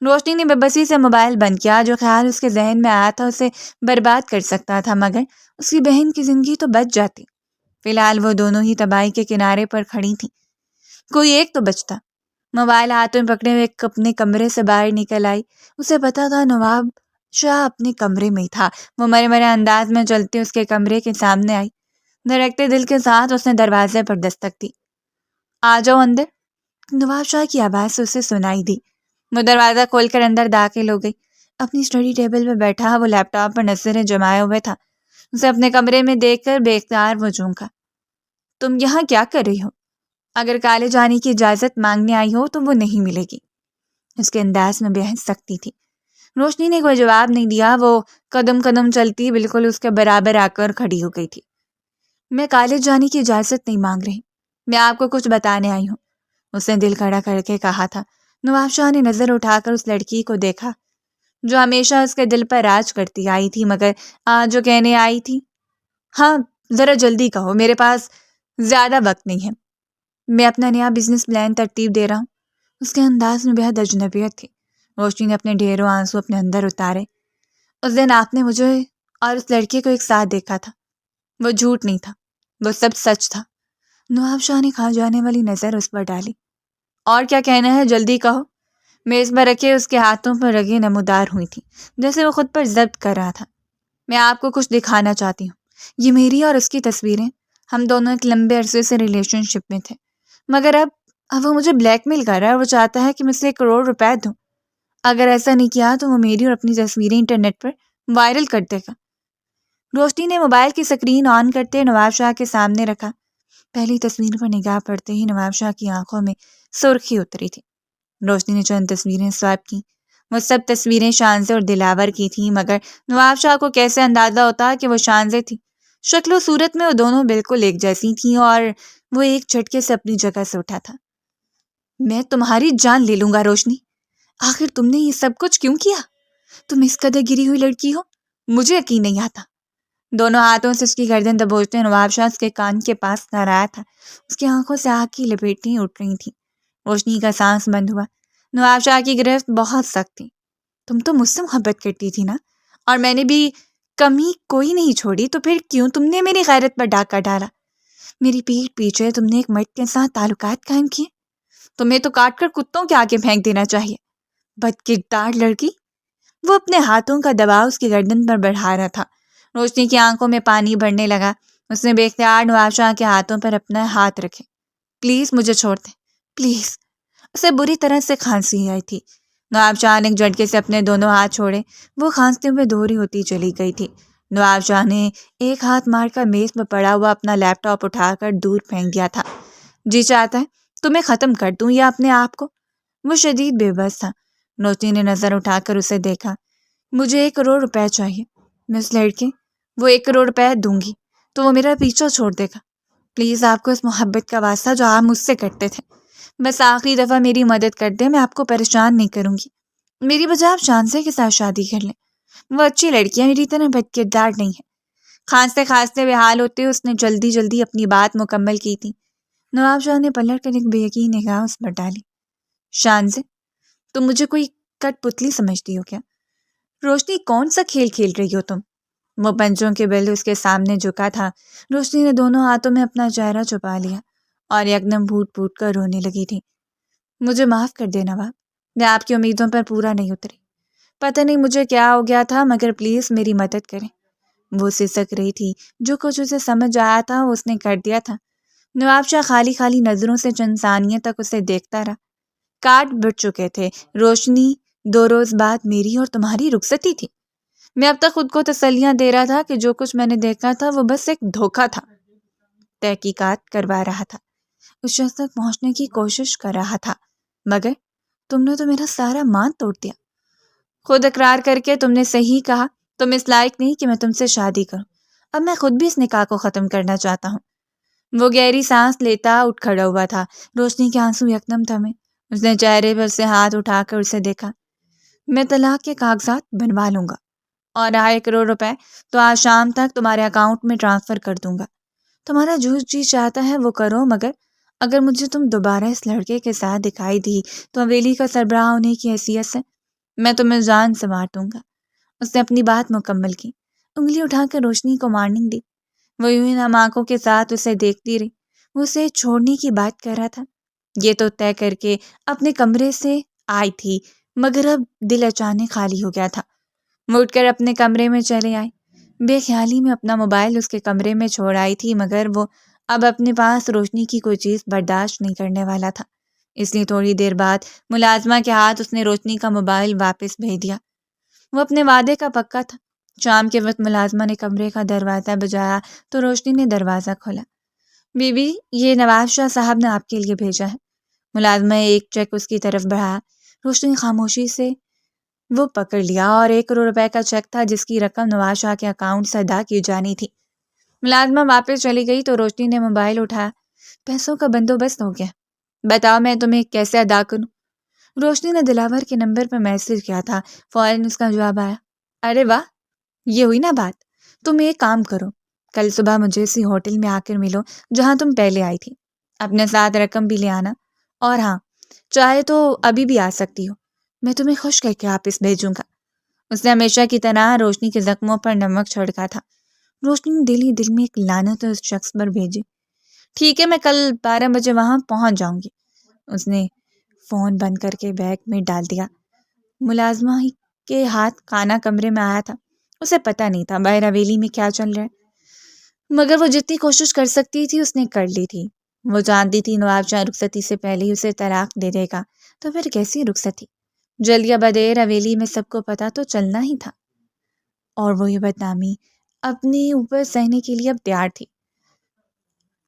S1: روشنی نے بے بسی سے موبائل بند کیا۔ جو خیال اس کے ذہن میں آیا تھا اسے برباد کر سکتا تھا، مگر اس کی بہن کی زندگی تو بچ جاتی۔ فی الحال وہ دونوں ہی تباہی کے کنارے پر کھڑی تھیں۔ کوئی ایک تو بچتا۔ موبائل ہاتھوں میں پکڑے ہوئے اپنے کمرے سے باہر نکل آئی۔ اسے پتا تھا نواب شاہ اپنے کمرے میں ہی تھا۔ وہ مرے مرے انداز میں چلتی اس کے کمرے کے سامنے آئی۔ دھڑکتے دل کے ساتھ اس نے دروازے پر دستک دی۔ آ جاؤ اندر، نواب شاہ کی آواز سے اسے سنائی دی۔ وہ دروازہ کھول کر اندر داخل ہو گئی۔ اپنی اسٹڈی ٹیبل پہ بیٹھا وہ لیپ ٹاپ پر نظریں جمائے ہوئے تھا۔ اسے اپنے کمرے میں دیکھ کر بے اختیار وہ چونکا۔ تم یہاں کیا کر رہی ہو؟ اگر کالج جانے کی اجازت مانگنے آئی ہو تو وہ نہیں ملے گی۔ اس کے انداز میں بے حد سختی تھی۔ روشنی نے کوئی جواب نہیں دیا۔ وہ قدم قدم چلتی بالکل اس کے برابر آ کر کھڑی ہو گئی تھی۔ میں کالج جانے کی اجازت نہیں مانگ رہی، میں آپ کو کچھ بتانے آئی ہوں، اس نے دل کھڑا کر کے کہا تھا۔ نواب شاہ نے نظر اٹھا کر اس لڑکی کو دیکھا جو ہمیشہ اس کے دل پر راج کرتی آئی تھی، مگر آج جو کہنے آئی تھی، ہاں ذرا جلدی کہو، میرے پاس زیادہ وقت نہیں ہے، میں اپنا نیا بزنس پلان ترتیب دے رہا ہوں۔ اس کے انداز میں بے حد اجنبیت تھی۔ روشنی نے اپنے ڈھیروں آنسو اپنے اندر اتارے۔ اس دن آپ نے مجھے اور اس لڑکے کو ایک ساتھ دیکھا تھا، وہ جھوٹ نہیں تھا، وہ سب سچ تھا۔ نواب شاہ نے کھا جانے والی نظر اس پر ڈالی۔ اور کیا کہنا ہے، جلدی کہو۔ میز پر رکھے اس کے ہاتھوں پر رگیں نمودار ہوئی تھیں، جیسے وہ خود پر ضبط کر رہا تھا۔ میں آپ کو کچھ دکھانا چاہتی ہوں۔ یہ میری اور اس کی تصویریں، ہم دونوں ایک لمبے عرصے سے ریلیشن شپ میں تھے، مگر اب وہ مجھے بلیک میل کر رہا ہے اور وہ چاہتا ہے کہ میں اسے 1 کروڑ روپے دوں۔ اگر ایسا نہیں کیا تو وہ میری اور اپنی تصویریں انٹرنیٹ پر وائرل کر دے گا۔ روشنی نے موبائل کی اسکرین آن کرتے نواب شاہ کے سامنے رکھا۔ پہلی تصویر پر نگاہ پڑتے ہی نواب شاہ کی آنکھوں میں سرخی اتری تھی۔ روشنی نے چند تصویریں سوائپ کی۔ وہ سب تصویریں شانزے اور دلاور کی تھیں، مگر نواب شاہ کو کیسے اندازہ ہوتا کہ وہ شانزے تھی؟ شکل و صورت میں وہ دونوں بالکل ایک جیسی تھیں اور وہ ایک جھٹکے سے اپنی جگہ سے اٹھا تھا۔ میں تمہاری جان لے لوں گا روشنی، آخر تم نے یہ سب کچھ کیوں کیا؟ تم اس قدر گری ہوئی لڑکی ہو، مجھے یقین نہیں آتا۔ دونوں ہاتھوں سے اس کی گردن دبوچتے نواب شاہ اس کے کان کے پاس کر آیا تھا۔ اس کی آنکھوں سے آگ کی لپیٹیں اٹھ رہی تھیں۔ روشنی کا سانس بند ہوا۔ نواب شاہ کی گرفت بہت سخت تھی۔ تم تو مجھ سے محبت کرتی تھی نا، اور میں نے بھی کمی کوئی نہیں چھوڑی، تو پھر کیوں تم نے میری غیرت پر ڈاکہ ڈالا؟ میری پیٹھ پیچھے تم نے ایک مرد کے ساتھ تعلقات قائم کیے۔ تمہیں تو کاٹ کر کتوں کے آگے پھینک دینا چاہیے، بدکردار لڑکی۔ وہ اپنے ہاتھوں کا دباؤ اس کی گردن پر بڑھا رہا تھا۔ روشنی کی آنکھوں میں پانی بھرنے لگا۔ اس نے بے اختیار نواب شاہ کے ہاتھوں پر اپنا ہاتھ رکھے۔ پلیز مجھے چھوڑ دیں، پلیز۔ اسے بری طرح سے کھانسی آئی تھی۔ نواب شاہ نے ایک جھٹکے سے اپنے دونوں ہاتھ چھوڑے۔ وہ کھانستے ہوئے دوہری ہوتی چلی گئی تھی۔ نواب شاہ نے ایک ہاتھ مار کر میز پر پڑا ہوا اپنا لیپ ٹاپ اٹھا کر دور پھینک دیا تھا۔ جی چاہتا ہے تمہیں ختم کر دوں یا اپنے آپ کو؟ وہ شدید بے بس تھا۔ روشنی نے نظر اٹھا کر اسے دیکھا۔ مجھے 1 کروڑ روپے چاہیے، میں اس لڑکے وہ 1 کروڑ روپے دوں گی تو وہ میرا پیچھا چھوڑ دے گا۔ پلیز آپ کو اس محبت کا واسطہ جو آپ مجھ سے کرتے تھے، بس آخری دفعہ میری مدد کر دیں، میں آپ کو پریشان نہیں کروں گی۔ میری بجائے آپ شانزے کے ساتھ شادی کر لیں، وہ اچھی لڑکی ہے، میری طرح بدکردار نہیں ہے۔ کھانستے کھانستے بے حال ہوتے اس نے جلدی جلدی اپنی بات مکمل کی تھی۔ نواب شاہ نے پلٹ کر ایک بے یقین نگاہ اس پر ڈالی۔ شانزے، تم مجھے کوئی کٹ پتلی سمجھتی ہو کیا؟ روشنی، کون سا کھیل کھیل رہی ہو تم؟ وہ پنجوں کے بل اس کے سامنے جھکا تھا۔ روشنی نے دونوں ہاتھوں میں اپنا چہرہ چھپا لیا اور یکدم پھوٹ پھوٹ کر رونے لگی تھی۔ مجھے معاف کر دینا نواب، میں آپ کی امیدوں پر پورا نہیں اتری۔ پتہ نہیں مجھے کیا ہو گیا تھا، مگر پلیز میری مدد کریں۔ وہ سسک رہی تھی۔ جو کچھ اسے سمجھ آیا تھا وہ اس نے کر دیا تھا۔ نواب شاہ خالی خالی نظروں سے چند ثانیے تک اسے دیکھتا رہا۔ کارڈ بٹ چکے تھے۔ روشنی، 2 روز بعد میری اور تمہاری رخصتی تھی۔ میں اب تک خود کو تسلیاں دے رہا تھا کہ جو کچھ میں نے دیکھا تھا وہ بس ایک دھوکہ تھا۔ تحقیقات کروا رہا تھا، اس شخص تک پہنچنے کی کوشش کر رہا تھا، مگر تم نے تو میرا سارا مان توڑ دیا۔ خود اقرار کر کے تم نے صحیح کہا، تم اس لائق نہیں کہ میں تم سے شادی کروں۔ اب میں خود بھی اس نکاح کو ختم کرنا چاہتا ہوں۔ وہ گہری سانس لیتا اٹھ کھڑا ہوا تھا۔ روشنی کے آنسو یکدم تھمے۔ اس نے چہرے پر سے ہاتھ اٹھا کر اسے دیکھا۔ میں طلاق کے کاغذات بنوا لوں گا اور 2.5 کروڑ روپے تو آج شام تک تمہارے اکاؤنٹ میں ٹرانسفر کر دوں گا۔ تمہارا جو جی چاہتا ہے وہ کرو، مگر اگر مجھے تم دوبارہ اس لڑکے کے ساتھ دکھائی دی تو حویلی کا سربراہ ہونے کی حیثیت سے میں تمہیں جان سے مار دوں گا۔ اس نے اپنی بات مکمل کی، انگلی اٹھا کر روشنی کو وارننگ دی۔ وہ یوں ہی نم آنکھوں کے ساتھ اسے دیکھتی رہی۔ وہ اسے چھوڑنے کی بات کر رہا تھا، یہ تو طے کر کے اپنے کمرے سے آئی تھی، مگر اب دل اچانک خالی ہو گیا تھا۔ وہ اٹھ کر اپنے کمرے میں چلے آئی۔ بے خیالی میں اپنا موبائل اس کے کمرے میں چھوڑ آئی تھی، مگر وہ اب اپنے پاس روشنی کی کوئی چیز برداشت نہیں کرنے والا تھا، اس لیے تھوڑی دیر بعد ملازمہ کے ہاتھ اس نے روشنی کا موبائل واپس بھیج دیا۔ وہ اپنے وعدے کا پکا تھا۔ شام کے وقت ملازمہ نے کمرے کا دروازہ بجایا تو روشنی نے دروازہ کھولا۔ بی بی، یہ نواز شاہ صاحب نے آپ کے لیے بھیجا ہے۔ ملازمہ ایک چیک اس کی طرف بڑھایا۔ روشنی خاموشی سے وہ پکڑ لیا، اور 1 کروڑ روپے کا چیک تھا جس کی رقم نواز شاہ کے اکاؤنٹ سے ادا کی جانی تھی۔ ملازمہ واپس چلی گئی تو روشنی نے موبائل اٹھایا۔ پیسوں کا بندوبست ہو گیا، بتاؤ میں تمہیں کیسے ادا کروں؟ روشنی نے دلاور کے نمبر پر میسج کیا تھا۔ فوراً اس کا جواب آیا۔ ارے واہ، یہ ہوئی نا بات۔ تم ایک کام کرو، کل صبح مجھے اسی ہوٹل میں آ کر ملو جہاں تم پہلے آئی تھی۔ اپنے ساتھ رقم بھی لے آنا، اور ہاں، چاہے تو ابھی بھی آ سکتی ہو، میں تمہیں خوش کر کے واپس بھیجوں گا۔ اس نے ہمیشہ کی طرح روشنی کے زخموں پر نمک چھڑکا تھا۔ روشنی نے دل ہی دل میں ایک لعنت اس شخص پر بھیجی۔ ٹھیک ہے، میں کل 12 بجے وہاں پہنچ جاؤں گی۔ اس نے فون بند کر کے بیگ میں ڈال دیا۔ ملازمہ کے ہاتھ کھانا کمرے میں آیا تھا۔ اسے پتہ نہیں تھا باہر حویلی میں کیا چل رہا ہے، مگر وہ جتنی کوشش کر سکتی تھی اس نے کر لی تھی۔ وہ جانتی تھی نواب شاہ رخصتی سے پہلے ہی اسے طلاق دے دے گا، تو پھر کیسی رخصتی؟ جلد یا بدیر حویلی میں سب کو پتہ تو چلنا ہی تھا، اور وہ یہ بدنامی اپنے اوپر سہنے کے لیے اب تیار تھی۔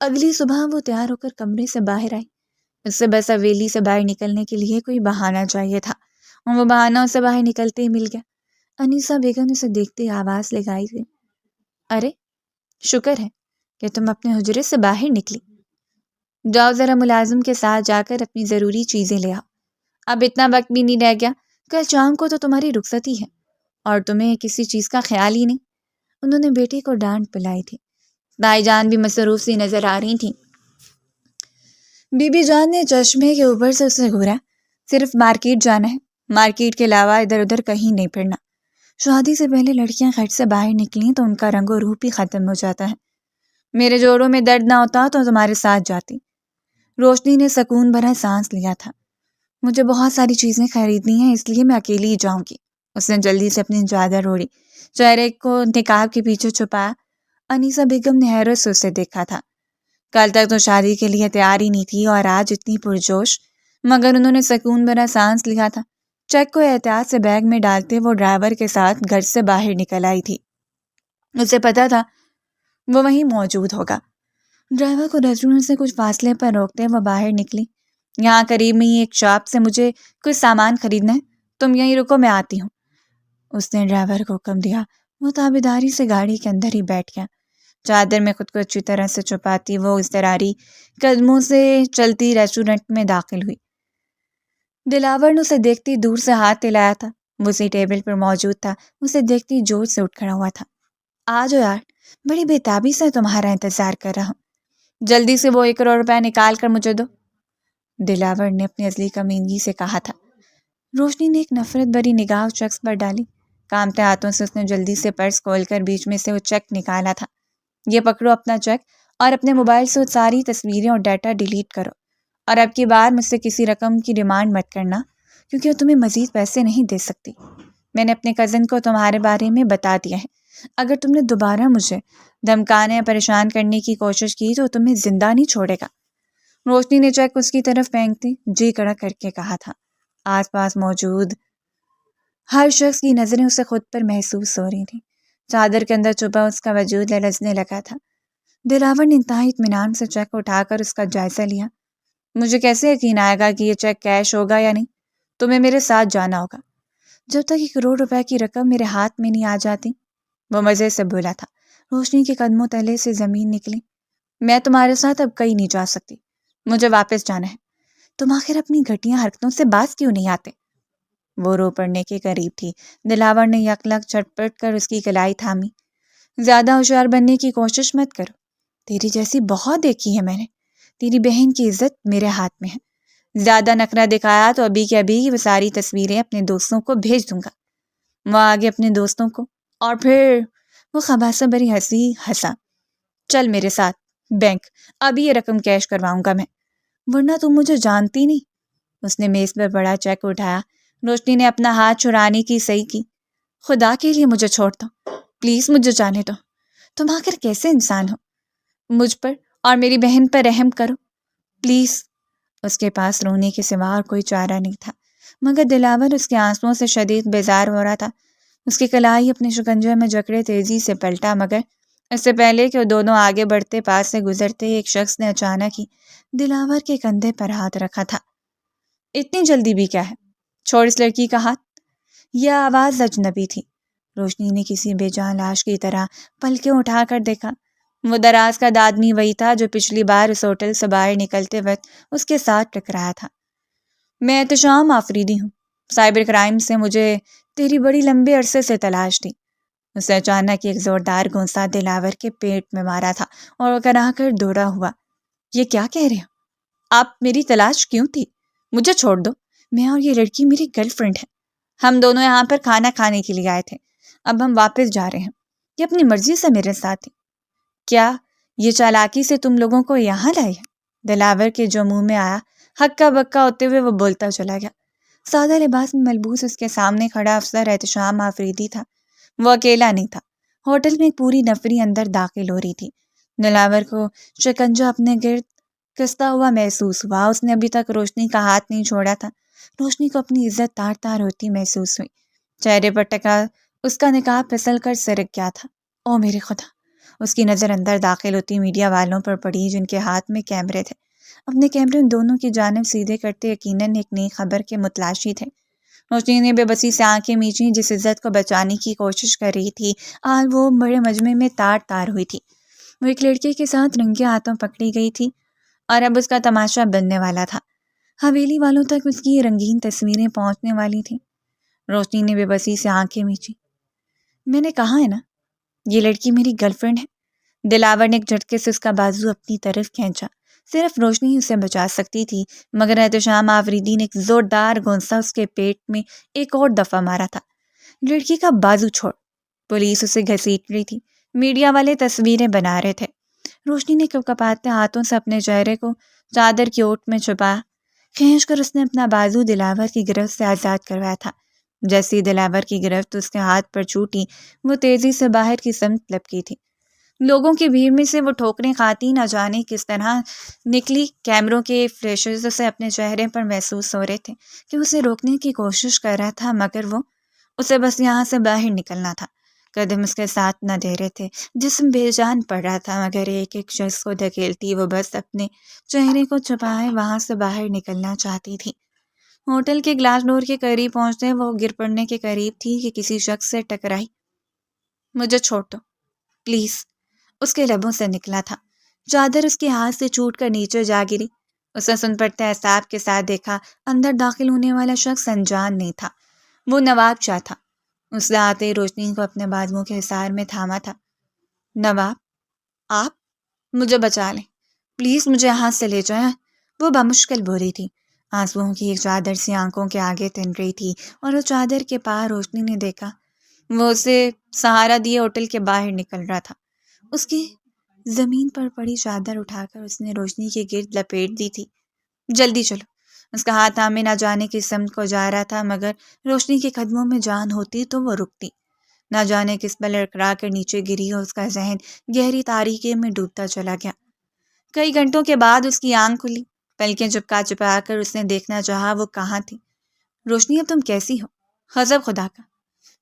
S1: اگلی صبح وہ تیار ہو کر کمرے سے باہر آئی۔ اس سے بس حویلی سے باہر نکلنے کے لیے کوئی بہانہ چاہیے تھا، اور وہ بہانہ اسے باہر نکلتے ہی مل گیا۔ انیسہ بیگم نے اسے دیکھتے آواز لگائی تھی۔ ارے، شکر ہے کہ تم اپنے حجرے سے باہر نکلی۔ جاؤ ذرا ملازم کے ساتھ جا کر اپنی ضروری چیزیں لے آؤ، اب اتنا وقت بھی نہیں رہ گیا، کل شام کو تو تمہاری رخصتی ہے اور تمہیں کسی چیز کا خیال ہی نہیں۔ انہوں نے بیٹی کو ڈانٹ پلائی تھی۔ دائی جان بھی مصروف سی نظر آ رہی تھیں۔ بی بی جان نے چشمے کے اوپر سے اسے گھورا۔ صرف مارکیٹ جانا ہے، مارکیٹ کے علاوہ ادھر ادھر کہیں نہیں پھرنا۔ شادی سے پہلے لڑکیاں گھر سے باہر نکلیں تو ان کا رنگ و روپ بھی ختم ہو جاتا ہے۔ میرے جوڑوں میں درد نہ ہوتا تو تمہارے ساتھ جاتی۔ روشنی نے سکون بھرا سانس لیا تھا۔ مجھے بہت ساری چیزیں خریدنی ہیں، اس لیے میں اکیلی ہی جاؤں گی۔ اس نے جلدی سے اپنی چادر اوڑھی، چہرے کو نقاب کے پیچھے چھپایا۔ انیسہ بیگم نے حیرت سے اسے دیکھا تھا۔ کل تک تو شادی کے لیے تیار ہی نہیں تھی، اور آج اتنی پرجوش، مگر انہوں نے سکون بھرا سانس لیا تھا۔ چیک کو احتیاط سے بیگ میں ڈالتے وہ ڈرائیور کے ساتھ گھر سے باہر نکل آئی تھی۔ اسے پتا تھا وہ وہیں موجود ہوگا۔ ڈرائیور کو ریسٹورنٹ سے کچھ فاصلے پر روکتے وہ باہر نکلی۔ یہاں قریب میں ہی ایک شاپ سے مجھے کچھ سامان خریدنا ہے، تم یہیں رکو، میں آتی ہوں۔ اس نے ڈرائیور کو حکم دیا۔ وہ تابعداری سے گاڑی کے اندر ہی بیٹھ گیا۔ چادر میں خود کو اچھی طرح سے چھپاتی وہ اضطراری قدموں سے چلتی ریسٹورنٹ میں داخل ہوئی۔ دلاور نے اسے دیکھتی دور سے ہاتھ ہلایا تھا۔ وہ اسی ٹیبل پر موجود تھا۔ اسے دیکھتی جوش سے اٹھ کھڑا ہوا تھا۔ آ جاؤ یار، بڑی بےتابی سے تمہارا انتظار کر رہا ہوں، جلدی سے وہ 1 کروڑ روپے نکال کر مجھے دو، دلاور نے اپنی ازلی کمینگی سے کہا تھا۔ روشنی نے ایک نفرت بھری نگاہ اس شخص پر ڈالی۔ کانپتے ہاتھوں سے اس نے جلدی سے پرس کھول کر بیچ میں سے وہ چیک نکالا تھا۔ یہ پکڑو اپنا چیک، اور اپنے موبائل سے ساری تصویریں اور ڈیٹا ڈیلیٹ کرو، اور اب کی بار مجھ سے کسی رقم کی ڈیمانڈ مت کرنا، کیونکہ وہ تمہیں مزید پیسے نہیں دے سکتی۔ میں نے اپنے کزن کو تمہارے بارے میں بتا دیا ہے۔ اگر تم نے دوبارہ مجھے دھمکانے یا پریشان کرنے کی کوشش کی تو تمہیں زندہ نہیں چھوڑے گا۔ روشنی نے چیک اس کی طرف پھینکتے جی کڑا کر کے کہا تھا۔ آس پاس موجود ہر شخص کی نظریں اسے خود پر محسوس ہو رہی تھیں۔ چادر کے اندر چھپا اس کا وجود لرزنے لگا تھا۔ دلاور نے انتہائی اطمینان سے چیک اٹھا کر اس کا جائزہ لیا۔ مجھے کیسے یقین آئے گا کہ یہ چیک کیش ہوگا یا نہیں؟ تمہیں میرے ساتھ جانا ہوگا۔ جب تک 1 کروڑ روپے کی رقم میرے ہاتھ میں نہیں آ جاتی، وہ مزے سے بولا تھا۔ روشنی کے قدموں تلے سے زمین نکلی۔ میں تمہارے ساتھ اب کہیں نہیں جا سکتی، مجھے واپس جانا ہے۔ تم آخر اپنی گھٹیا حرکتوں سے باز کیوں نہیں آتے؟ وہ رو پڑنے کے قریب تھی۔ دلاور نے یکلک چھٹپٹ کر اس کی کلائی تھامی۔ زیادہ ہوشیار بننے کی کوشش مت کرو، تیری جیسی بہت دیکھی ہے میں نے۔ تیری بہن کی عزت میرے ہاتھ میں ہے۔ زیادہ نخرہ دکھایا تو ابھی کے ابھی وہ ساری تصویریں اپنے دوستوں کو بھیج دوں گا۔ وہ آگے اپنے دوستوں کو، اور پھر وہ خباثہ بھری ہنسی ہنسا۔ چل میرے ساتھ بینک، ابھی یہ رقم کیش کرواؤں گا میں۔ ورنہ تم مجھے جانتی نہیں۔ اس نے میز پر بڑا چیک اٹھایا۔ روشنی نے اپنا ہاتھ چھڑانے کی صحیح کی۔ خدا کے لیے مجھے چھوڑ دو، پلیز مجھے جانے دو۔ تم آخر کیسے انسان ہو؟ مجھ پر اور میری بہن پر رحم کرو پلیز۔ اس کے پاس رونے کے سوا اور کوئی چارہ نہیں تھا، مگر دلاور اس کے آنسوؤں سے شدید بیزار ہو رہا تھا۔ اس کی کلائی اپنے شکنجے میں جکڑے تیزی سے پلٹا، مگر اس سے پہلے کہ وہ دونوں آگے بڑھتے پاس سے گزرتے ایک شخص نے اچانک ہی دلاور کے کندھے پر ہاتھ رکھا تھا۔ اتنی جلدی بھی کیا ہے؟ چھوڑ اس لڑکی کا ہاتھ۔ یہ آواز اجنبی تھی۔ روشنی نے کسی بے جان لاش کی طرح پلکیں اٹھا کر دیکھا۔ وہ دراز کا آدمی وہی تھا جو پچھلی بار اس ہوٹل سے باہر نکلتے وقت اس کے ساتھ ٹکرایا تھا۔ میں احتشام آفریدی ہوں، سائبر کرائم سے مجھے تیری بڑی لمبے عرصے سے تلاش تھی۔ اسے اچانک ایک زوردار گونسا دلاور کے پیٹ میں مارا تھا اور وہ کراہ کر دوڑا ہوا۔ یہ کیا کہہ رہے ہو؟ آپ میری تلاش کیوں تھی؟ مجھے چھوڑ دو، میں اور یہ لڑکی میری گرل فرینڈ ہے۔ ہم دونوں یہاں پر کھانا کھانے کے لیے آئے تھے، اب ہم واپس جا رہے ہیں۔ یہ اپنی مرضی سے میرے ساتھ تھی۔ کیا یہ چالاکی سے تم لوگوں کو یہاں لائے ہے؟ دلاور کے جو منہ میں آیا ہکا بکا ہوتے ہوئے وہ بولتا چلا گیا۔ سادہ لباس میں ملبوس اس کے سامنے کھڑا افسر احتشام آفریدی تھا۔ وہ اکیلا نہیں تھا، ہوٹل میں ایک پوری نفری اندر داخل ہو رہی تھی۔ دلاور کو شکنجہ اپنے گرد کستا ہوا محسوس ہوا۔ اس نے ابھی تک روشنی کا ہاتھ نہیں چھوڑا تھا۔ روشنی کو اپنی عزت تار تار ہوتی محسوس ہوئی۔ چہرے پر ٹکا اس کا نقاب پھسل کر سرک گیا تھا۔ او میرے خدا! اس کی نظر اندر داخل ہوتی میڈیا والوں پر پڑی جن کے ہاتھ میں کیمرے تھے۔ اپنے کیمرے ان دونوں کی جانب سیدھے کرتے یقیناً ایک نئی خبر کے متلاشی تھے۔ روشنی نے بے بسی سے آنکھیں میچیں۔ جس عزت کو بچانے کی کوشش کر رہی تھی آج وہ بڑے مجمع میں تار تار ہوئی تھی۔ وہ ایک لڑکے کے ساتھ رنگے ہاتھوں پکڑی گئی تھی اور اب اس کا تماشا بننے والا تھا۔ حویلی والوں تک اس کی رنگین تصویریں پہنچنے والی تھیں۔ روشنی نے بے بسی سے آنکھیں میچیں۔ میں نے کہا ہے نا، یہ لڑکی میری گرل فرینڈ ہے۔ دلاور نے ایک جھٹکے سے اس کا بازو اپنی طرف کھینچا۔ صرف روشنی اسے بچا سکتی تھی، مگر احتشام آفریدی نے ایک زوردار گونسا اس کے پیٹ میں ایک اور دفعہ مارا تھا۔ لڑکی کا بازو چھوڑ۔ پولیس اسے گھسیٹ رہی تھی، میڈیا والے تصویریں بنا رہے تھے۔ روشنی نے کپکپاتے ہاتھوں سے اپنے چہرے کو چادر کی اوٹ میں چھپایا۔ کھینچ کر اس نے اپنا بازو دلاور کی گرفت سے آزاد کروایا تھا۔ جیسی دلاور کی گرفت اس کے ہاتھ پر چھوٹی، وہ تیزی سے باہر کی سمت لپکی تھی۔ لوگوں کی بھیڑ میں سے وہ ٹھوکریں کھاتی نہ جانے کس طرح نکلی۔ کیمروں کے فلیشز اسے اپنے چہرے پر محسوس ہو رہے تھے کہ اسے روکنے کی کوشش کر رہا تھا، مگر وہ اسے بس یہاں سے باہر نکلنا تھا۔ قدم اس کے ساتھ نہ دے رہے تھے، جسم بے جان پڑ رہا تھا، مگر ایک ایک شخص کو دھکیلتی وہ بس اپنے چہرے کو چھپائے وہاں سے باہر نکلنا چاہتی تھی۔ ہوٹل کے گلاس ڈور کے قریب پہنچتے وہ گر پڑنے کے قریب تھی کہ کسی شخص سے ٹکرائی۔ مجھے چھوڑ دو پلیز، اس کے لبوں سے نکلا تھا۔ چادر اس کے ہاتھ سے چھوٹ کر نیچے جا گری۔ اسے سن پڑتے اعصاب کے ساتھ دیکھا۔ اندر داخل ہونے والا شخص انجان نہیں تھا، وہ نواب شاہ تھا۔ اس نے آتے ہی روشنی کو اپنے بازوؤں کے حصار میں تھاما تھا۔ نواب، آپ مجھے بچا لیں پلیز، مجھے یہاں سے لے جائیں، وہ بمشکل بولی تھی۔ آنسوؤں کی ایک چادر سی آنکھوں کے آگے تن رہی تھی اور اس چادر کے پار روشنی نے دیکھا وہ اسے سہارا دیے ہوٹل کے باہر نکل رہا تھا۔ اس کی زمین پر پڑی چادر اٹھا کر اس نے روشنی کے گرد لپیٹ دی تھی۔ جلدی چلو۔ اس کا ہاتھ تھامے نہ جانے کی سمت کو جا رہا تھا، مگر روشنی کے قدموں میں جان ہوتی تو وہ رکتی۔ نہ جانے کس پر لڑکھڑا کر نیچے گری اور اس کا ذہن گہری تاریکی میں ڈوبتا چلا گیا۔ کئی گھنٹوں کے بعد اس کی آنکھ کھلی۔ پلکیں چپکا چپا کر اس نے دیکھنا چاہا وہ کہاں تھی۔ روشنی، اب تم کیسی ہو؟ غضب خدا کا،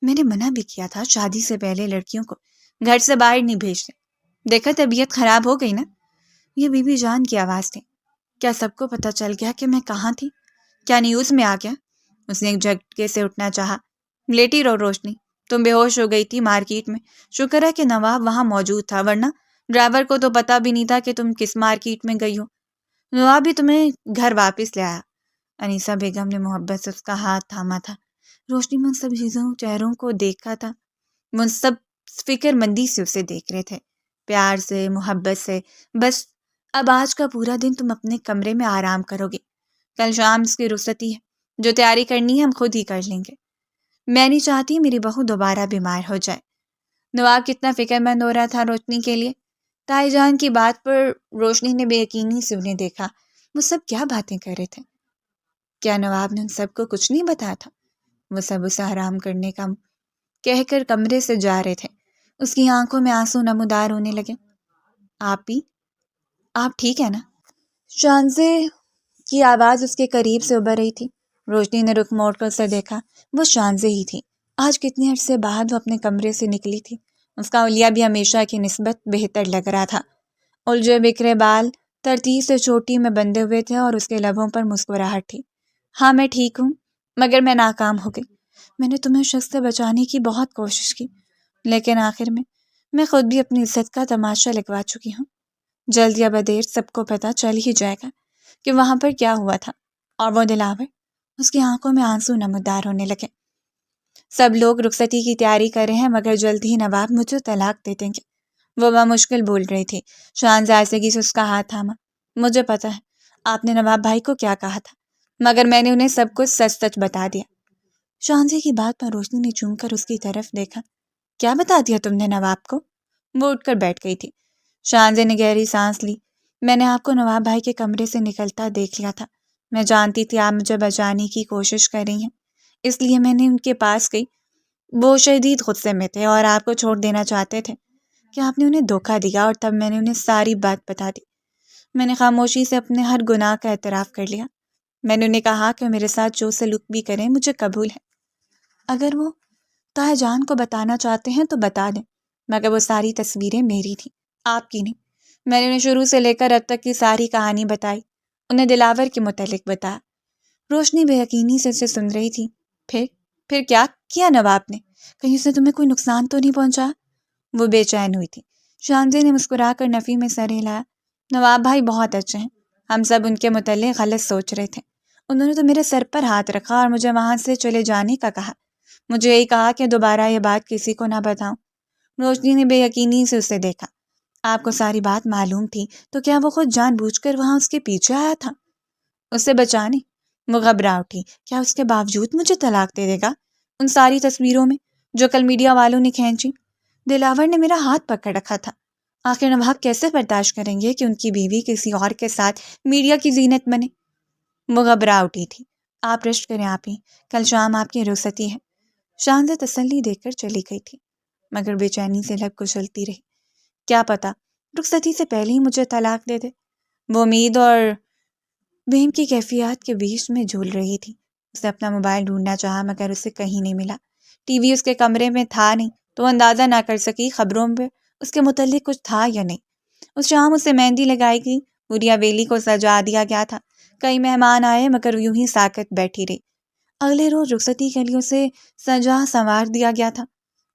S1: میں نے منع بھی کیا تھا شادی سے پہلے لڑکیوں کو گھر سے باہر نہیں بھیجتے۔ دیکھا طبیعت خراب ہو گئی نا؟ یہ بی بی جان کی آواز تھی۔ کیا سب کو پتہ چل گیا کہ میں کہاں تھی؟ کیا نیوز میں آ گیا؟ اس نے ایک جھٹکے سے اٹھنا چاہا۔ لیٹی رہو روشنی، تم بے ہوش ہو گئی تھی مارکیٹ میں۔ شکر ہے کہ نواب وہاں موجود تھا، ورنہ ڈرائیور کو تو پتہ بھی نہیں تھا کہ تم کس مارکیٹ میں گئی ہو۔ نواب بھی تمہیں گھر واپس لے آیا۔ انیسہ بیگم نے محبت سے اس کا ہاتھ تھاما تھا۔ روشنی میں ان سب چہروں کو دیکھا تھا، وہ سب فکر مندی سے اسے دیکھ رہے تھے، پیار سے، محبت سے۔ بس اب آج کا پورا دن تم اپنے کمرے میں آرام کرو گے، کل شام اس کی رخصتی ہے، جو تیاری کرنی ہے ہم خود ہی کر لیں گے۔ میں نہیں چاہتی میری بہو دوبارہ بیمار ہو جائے۔ نواب کتنا فکر مند ہو رہا تھا روشنی کے لیے۔ تائی جان کی بات پر روشنی نے بے یقینی سے انہیں دیکھا۔ وہ سب کیا باتیں کر رہے تھے؟ کیا نواب نے ان سب کو کچھ نہیں بتایا تھا؟ وہ سب اسے حرام کرنے کا کہہ کر کمرے سے جا رہے تھے۔ اس کی آنکھوں میں آنسو نمودار ہونے لگے۔ آپ بھی؟ آپ ٹھیک ہے نا؟ شانزے کی آواز اس کے قریب سے ابھر رہی تھی۔ روشنی نے رخ موڑ کر اسے دیکھا۔ وہ شانزے ہی تھی۔ آج کتنے عرصے بعد وہ اپنے کمرے سے نکلی تھی۔ اس کا حلیہ بھی ہمیشہ کی نسبت بہتر لگ رہا تھا۔ الجھے بکھرے بال ترتیب سے چوٹی میں بندھے ہوئے تھے اور اس کے لبوں پر مسکراہٹ تھی۔ ہاں میں ٹھیک ہوں، مگر میں ناکام ہو گئی۔ میں نے تمہیں شخص سے بچانے کی بہت کوشش کی، لیکن آخر میں خود بھی اپنی عزت کا تماشا لگوا چکی ہوں۔ جلد یا بدیر سب کو پتہ چل ہی جائے گا کہ وہاں پر کیا ہوا تھا۔ اور وہ دلاور، اس کی آنکھوں میں آنسو نمودار ہونے لگے۔ سب لوگ رخصتی کی تیاری کر رہے ہیں، مگر جلد ہی نواب مجھے طلاق دے دیں گے۔ وہ بمشکل بول رہی تھی۔ شانزہ آہستگی سے اس کا ہاتھ تھاما۔ مجھے پتہ ہے آپ نے نواب بھائی کو کیا کہا تھا، مگر میں نے انہیں سب کچھ سچ سچ بتا دیا۔ شانزے کی بات پر روشنی نے چونک کر اس کی طرف دیکھا۔ کیا بتا دیا تم نے نواب کو؟ وہ اٹھ کر بیٹھ گئی تھی۔ شانزے نے گہری سانس لی۔ میں نے آپ کو نواب بھائی کے کمرے سے نکلتا دیکھ لیا تھا۔ میں جانتی تھی آپ مجھے بچانے کی کوشش کر رہی ہیں، اس لیے میں نے ان کے پاس گئی۔ وہ شدید غصے میں تھے اور آپ کو چھوڑ دینا چاہتے تھے کہ آپ نے انہیں دھوکہ دیا، اور تب میں نے انہیں ساری بات بتا دی۔ میں نے خاموشی سے اپنے ہر گناہ کا اعتراف کر لیا۔ میں نے انہیں کہا کہ میرے ساتھ جو سلوک بھی کریں مجھے قبول ہے۔ اگر وہ طاہ جان کو بتانا چاہتے ہیں تو بتا دیں، مگر وہ ساری تصویریں میری تھیں، آپ کی نہیں۔ میں نے انہیں شروع سے لے کر اب تک کی ساری کہانی بتائی، انہیں دلاور کے متعلق بتایا۔ روشنی بے یقینی سے اسے سن رہی تھی۔ پھر کیا کیا نواب نے؟ کہیں اس نے تمہیں کوئی نقصان تو نہیں پہنچا؟ وہ بے چین ہوئی تھی۔ شانزے نے مسکرا کر نفی میں سر ہلایا۔ نواب بھائی بہت اچھے ہیں، ہم سب ان کے متعلق غلط سوچ رہے تھے۔ انہوں نے تو میرے سر پر ہاتھ رکھا اور مجھے وہاں سے چلے جانے کا کہا۔ مجھے یہی کہا کہ دوبارہ یہ بات کسی کو نہ بتاؤں۔ روشنی نے بے یقینی سے اسے دیکھا۔ آپ کو ساری بات معلوم تھی تو کیا وہ خود جان بوجھ کر وہاں اس کے پیچھے آیا تھا اسے بچانے؟ وہ گھبرا اٹھی۔ کیا اس کے باوجود مجھے طلاق دے دے گا؟ ان ساری تصویروں میں جو کل میڈیا والوں نے کھینچی؟ دلاور نے میرا ہاتھ پکڑ رکھا تھا۔ آخر نواب کیسے برداشت کریں گے کہ ان کی بیوی کسی اور کے ساتھ میڈیا کی زینت بنے؟ وہ گھبرا اٹھی تھی۔ آپ رشت کریں آپ ہی، کل شام آپ کی رخصتی ہے۔ شانزے تسلی دے کر چلی گئی تھی، مگر بے چینی سے لب کچلتی رہی۔ کیا پتا رخصتی سے پہلے ہی مجھے طلاق دے دے۔ وہ امید اور بہم کی کیفیات کے بیچ میں جھول رہی تھی۔ اسے اپنا موبائل ڈھونڈنا چاہا، مگر اسے کہیں نہیں ملا۔ ٹی وی اس کے کمرے میں تھا نہیں، تو اندازہ نہ کر سکی خبروں میں اس کے متعلق کچھ تھا یا نہیں۔ اس شام اسے مہندی لگائی گئی، پوری حویلی کو سجا دیا گیا تھا۔ کئی مہمان آئے، مگر یوں ہی ساکت بیٹھی رہی۔ اگلے روز رخصتی کے لیے اسے سجا سنوار دیا گیا تھا۔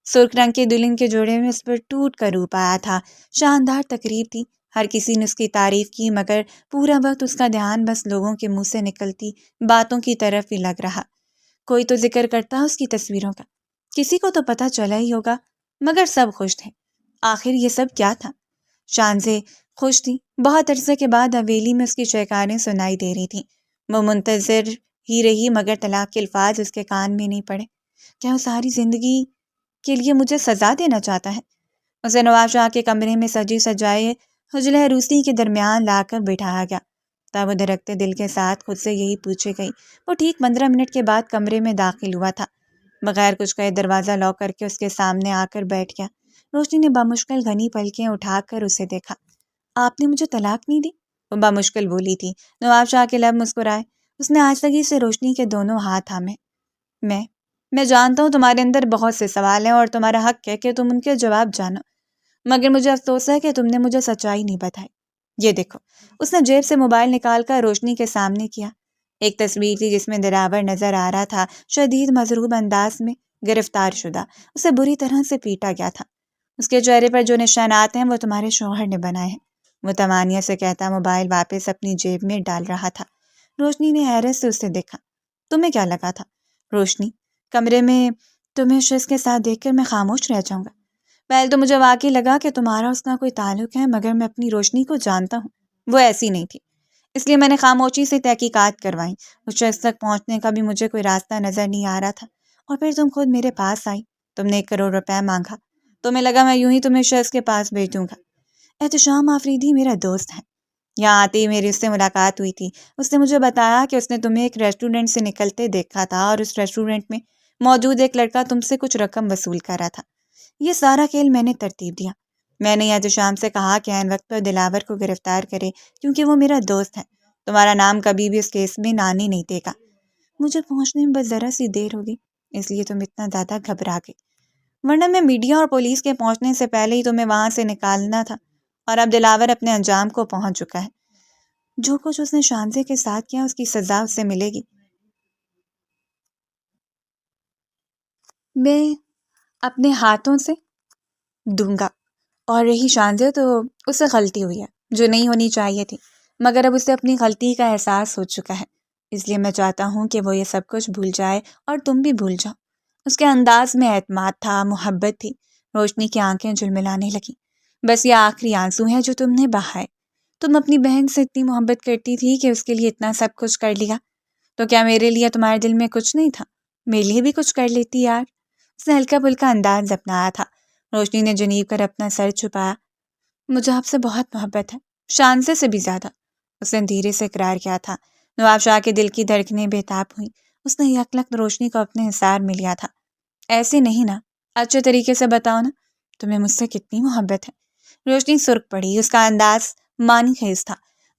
S1: سرخ رنگ کے دلہن کے جوڑے میں اس پر ٹوٹ کر روپ آیا تھا۔ شاندار تقریب تھی، ہر کسی نے اس کی تعریف کی، مگر پورا وقت اس کا دھیان بس لوگوں کے منہ سے نکلتی باتوں کی طرف ہی لگ رہا۔ کوئی تو ذکر کرتا اس کی تصویروں کا، کسی کو تو پتہ چلا ہی ہوگا، مگر سب خوش تھے۔ آخر یہ سب کیا تھا؟ شانزے خوش تھی۔ بہت عرصے کے بعد حویلی میں اس کی چہکاریں سنائی دے رہی تھیں۔ وہ منتظر ہی رہی، مگر طلاق کے الفاظ اس کے کان میں نہیں پڑے۔ کیا وہ ساری زندگی کے لیے مجھے سزا دینا چاہتا ہے؟ اسے نواب شاہ کے کمرے میں سجی سجائے حجلہ عروسی کے درمیان لا کر بٹھایا گیا۔ تب وہ دھڑکتے دل کے ساتھ خود سے یہی پوچھے گئی۔ وہ ٹھیک 15 منٹ کے بعد کمرے میں داخل ہوا تھا۔ بغیر کچھ کہے دروازہ لاک کر کے اس کے سامنے آ کر بیٹھ گیا۔ روشنی نے بامشکل گھنی پلکیں اٹھا کر اسے دیکھا۔ آپ نے مجھے طلاق نہیں دی؟ وہ بامشکل بولی تھی۔ نواب شاہ کے لب مسکرائے۔ اس نے آہستگی سے روشنی کے دونوں ہاتھ تھامے۔ میں جانتا ہوں تمہارے اندر بہت سے سوال ہیں اور تمہارا حق ہے کہ تم ان کے جواب جانو، مگر مجھے افسوس ہے کہ تم نے مجھے سچائی نہیں بتائی۔ یہ دیکھو۔ اس نے جیب سے موبائل نکال کر روشنی کے سامنے کیا۔ ایک تصویر تھی جس میں دلاور نظر آ رہا تھا، شدید مضروب انداز میں، گرفتار شدہ۔ اسے بری طرح سے پیٹا گیا تھا۔ اس کے چہرے پر جو نشانات ہیں وہ تمہارے شوہر نے بنائے ہیں، وہ طمانیت سے کہتا موبائل واپس اپنی جیب میں ڈال رہا تھا۔ روشنی نے حیرت سے اسے دیکھا۔ تمہیں کیا لگا تھا روشنی؟ کمرے میں تمہیں شخص کے ساتھ دیکھ کر میں خاموش رہ جاؤں گا؟ پہلے تو مجھے واقعی لگا کہ تمہارا اس کا کوئی تعلق ہے، مگر میں اپنی روشنی کو جانتا ہوں، وہ ایسی نہیں تھی، اس لیے میں نے خاموشی سے تحقیقات کروائیں۔ اس شخص تک پہنچنے کا بھی مجھے کوئی راستہ نظر نہیں آ رہا تھا، اور پھر تم خود میرے پاس آئی۔ تم نے 1 کروڑ روپے مانگا، تمہیں لگا میں یوں ہی تمہیں شخص کے پاس بھیج دوں گا۔ احتشام آفریدی میرا دوست ہے، یہاں آتے ہی میری اس سے ملاقات ہوئی تھی۔ اس نے مجھے بتایا کہ اس نے تمہیں ایک ریسٹورنٹ سے نکلتے دیکھا تھا اور اس ریسٹورنٹ میں موجود ایک لڑکا تم سے کچھ رقم وصول کر رہا تھا۔ یہ سارا کھیل میں نے ترتیب دیا۔ میں نے آج شام سے کہا کہ عین وقت پر دلاور کو گرفتار کرے، کیونکہ وہ میرا دوست ہے۔ تمہارا نام کبھی بھی اس کیس میں آنے نہیں دے گا۔ مجھے پہنچنے میں بس ذرا سی دیر ہوگی، اس لیے تم اتنا زیادہ گھبرا گئی، ورنہ میں میڈیا اور پولیس کے پہنچنے سے پہلے ہی تمہیں وہاں سے نکالنا تھا۔ اور اب دلاور اپنے انجام کو پہنچ چکا ہے۔ جو کچھ اس نے شانزے کے ساتھ کیا اس کی سزا اس سے ملے گی۔ میں اپنے ہاتھوں سے دوں گا۔ اور رہی شانزے، تو اس سے غلطی ہوئی ہے جو نہیں ہونی چاہیے تھی، مگر اب اسے اپنی غلطی کا احساس ہو چکا ہے، اس لیے میں چاہتا ہوں کہ وہ یہ سب کچھ بھول جائے اور تم بھی بھول جاؤ۔ اس کے انداز میں اعتماد تھا، محبت تھی۔ روشنی کی آنکھیں جھلملانے لگیں۔ بس یہ آخری آنسو ہیں جو تم نے بہائے۔ تم اپنی بہن سے اتنی محبت کرتی تھی کہ اس کے لیے اتنا سب کچھ کر لیا، تو کیا میرے لیے تمہارے دل میں کچھ نہیں تھا؟ میرے لیے بھی کچھ کر لیتی یار۔ اس نے ہلکا پھلکا انداز اپنایا تھا۔ روشنی نے جنیب کر اپنا سر چھپایا۔ مجھے آپ سے بہت محبت ہے، شانزے سے بھی زیادہ، اس نے دھیرے سے اقرار کیا تھا۔ نواب شاہ کے دل کی دھڑکنیں بے تاب ہوئیں۔ اس نے یکلخت روشنی کو اپنے حصار میں لیا تھا۔ ایسے نہیں نا، اچھے طریقے سے بتاؤ نا، تمہیں مجھ سے کتنی محبت ہے؟ روشنی سرخ پڑی، اس کا انداز مانی خیز تھا۔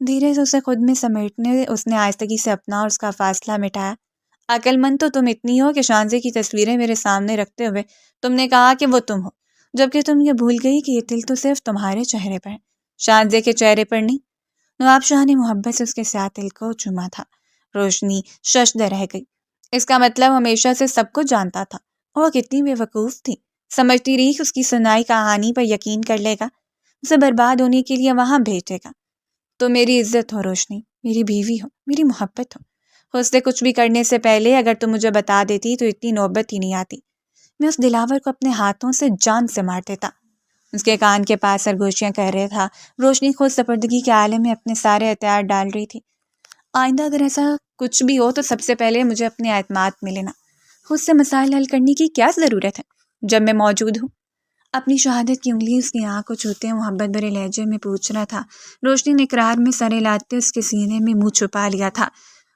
S1: دھیرے سے اسے خود میں سمیٹنے اس نے آہستگی سے اپنا اور اس کا فاصلہ مٹایا۔ عقل مند تو تم اتنی ہو کہ شانزے کی تصویریں میرے سامنے رکھتے ہوئے تم نے کہا کہ وہ تم ہو، جبکہ تم یہ بھول گئی کہ یہ دل تو صرف تمہارے چہرے پر ہے، شانزے کے چہرے پر نہیں۔ نواب شاہ نے محبت سے اس کے سیاہ دل کو چوما تھا۔ روشنی ششدر رہ گئی۔ اس کا مطلب ہمیشہ سے سب کچھ جانتا تھا۔ وہ کتنی بے وقوف تھی، سمجھتی رہی کہ اس کی سنائی کہانی پر یقین کر لے گا، اسے برباد ہونے کے لیے وہاں بھیجے گا۔ تو میری عزت ہو روشنی، میری بیوی ہو، میری محبت ہو۔ خود سے کچھ بھی کرنے سے پہلے اگر تم مجھے بتا دیتی تو اتنی نوبت ہی نہیں آتی۔ میں اس دلاور کو اپنے ہاتھوں سے جان سے مار دیتا۔ اس کے کان کے پاس سرگوشیاں کہہ رہا تھا۔ روشنی خود سپردگی کے عالم میں اپنے سارے ہتھیار ڈال رہی تھی۔ آئندہ اگر ایسا کچھ بھی ہو تو سب سے پہلے مجھے اپنے اعتماد میں لینا۔ خود سے مسائل حل کرنے کی کیا ضرورت ہے جب میں موجود ہوں؟ اپنی شہادت کی انگلی اس کی آنکھ کو چھوتے محبت بھرے لہجے میں پوچھ رہا تھا۔ روشنی نے اقرار میں سر ہلاتے اس کے سینے میں منہ چھپا لیا تھا۔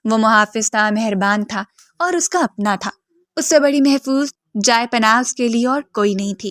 S1: وہ محافظ تھا، مہربان تھا اور اس کا اپنا تھا۔ اس سے بڑی محفوظ جائے پناہ اس کے لیے اور کوئی نہیں تھی۔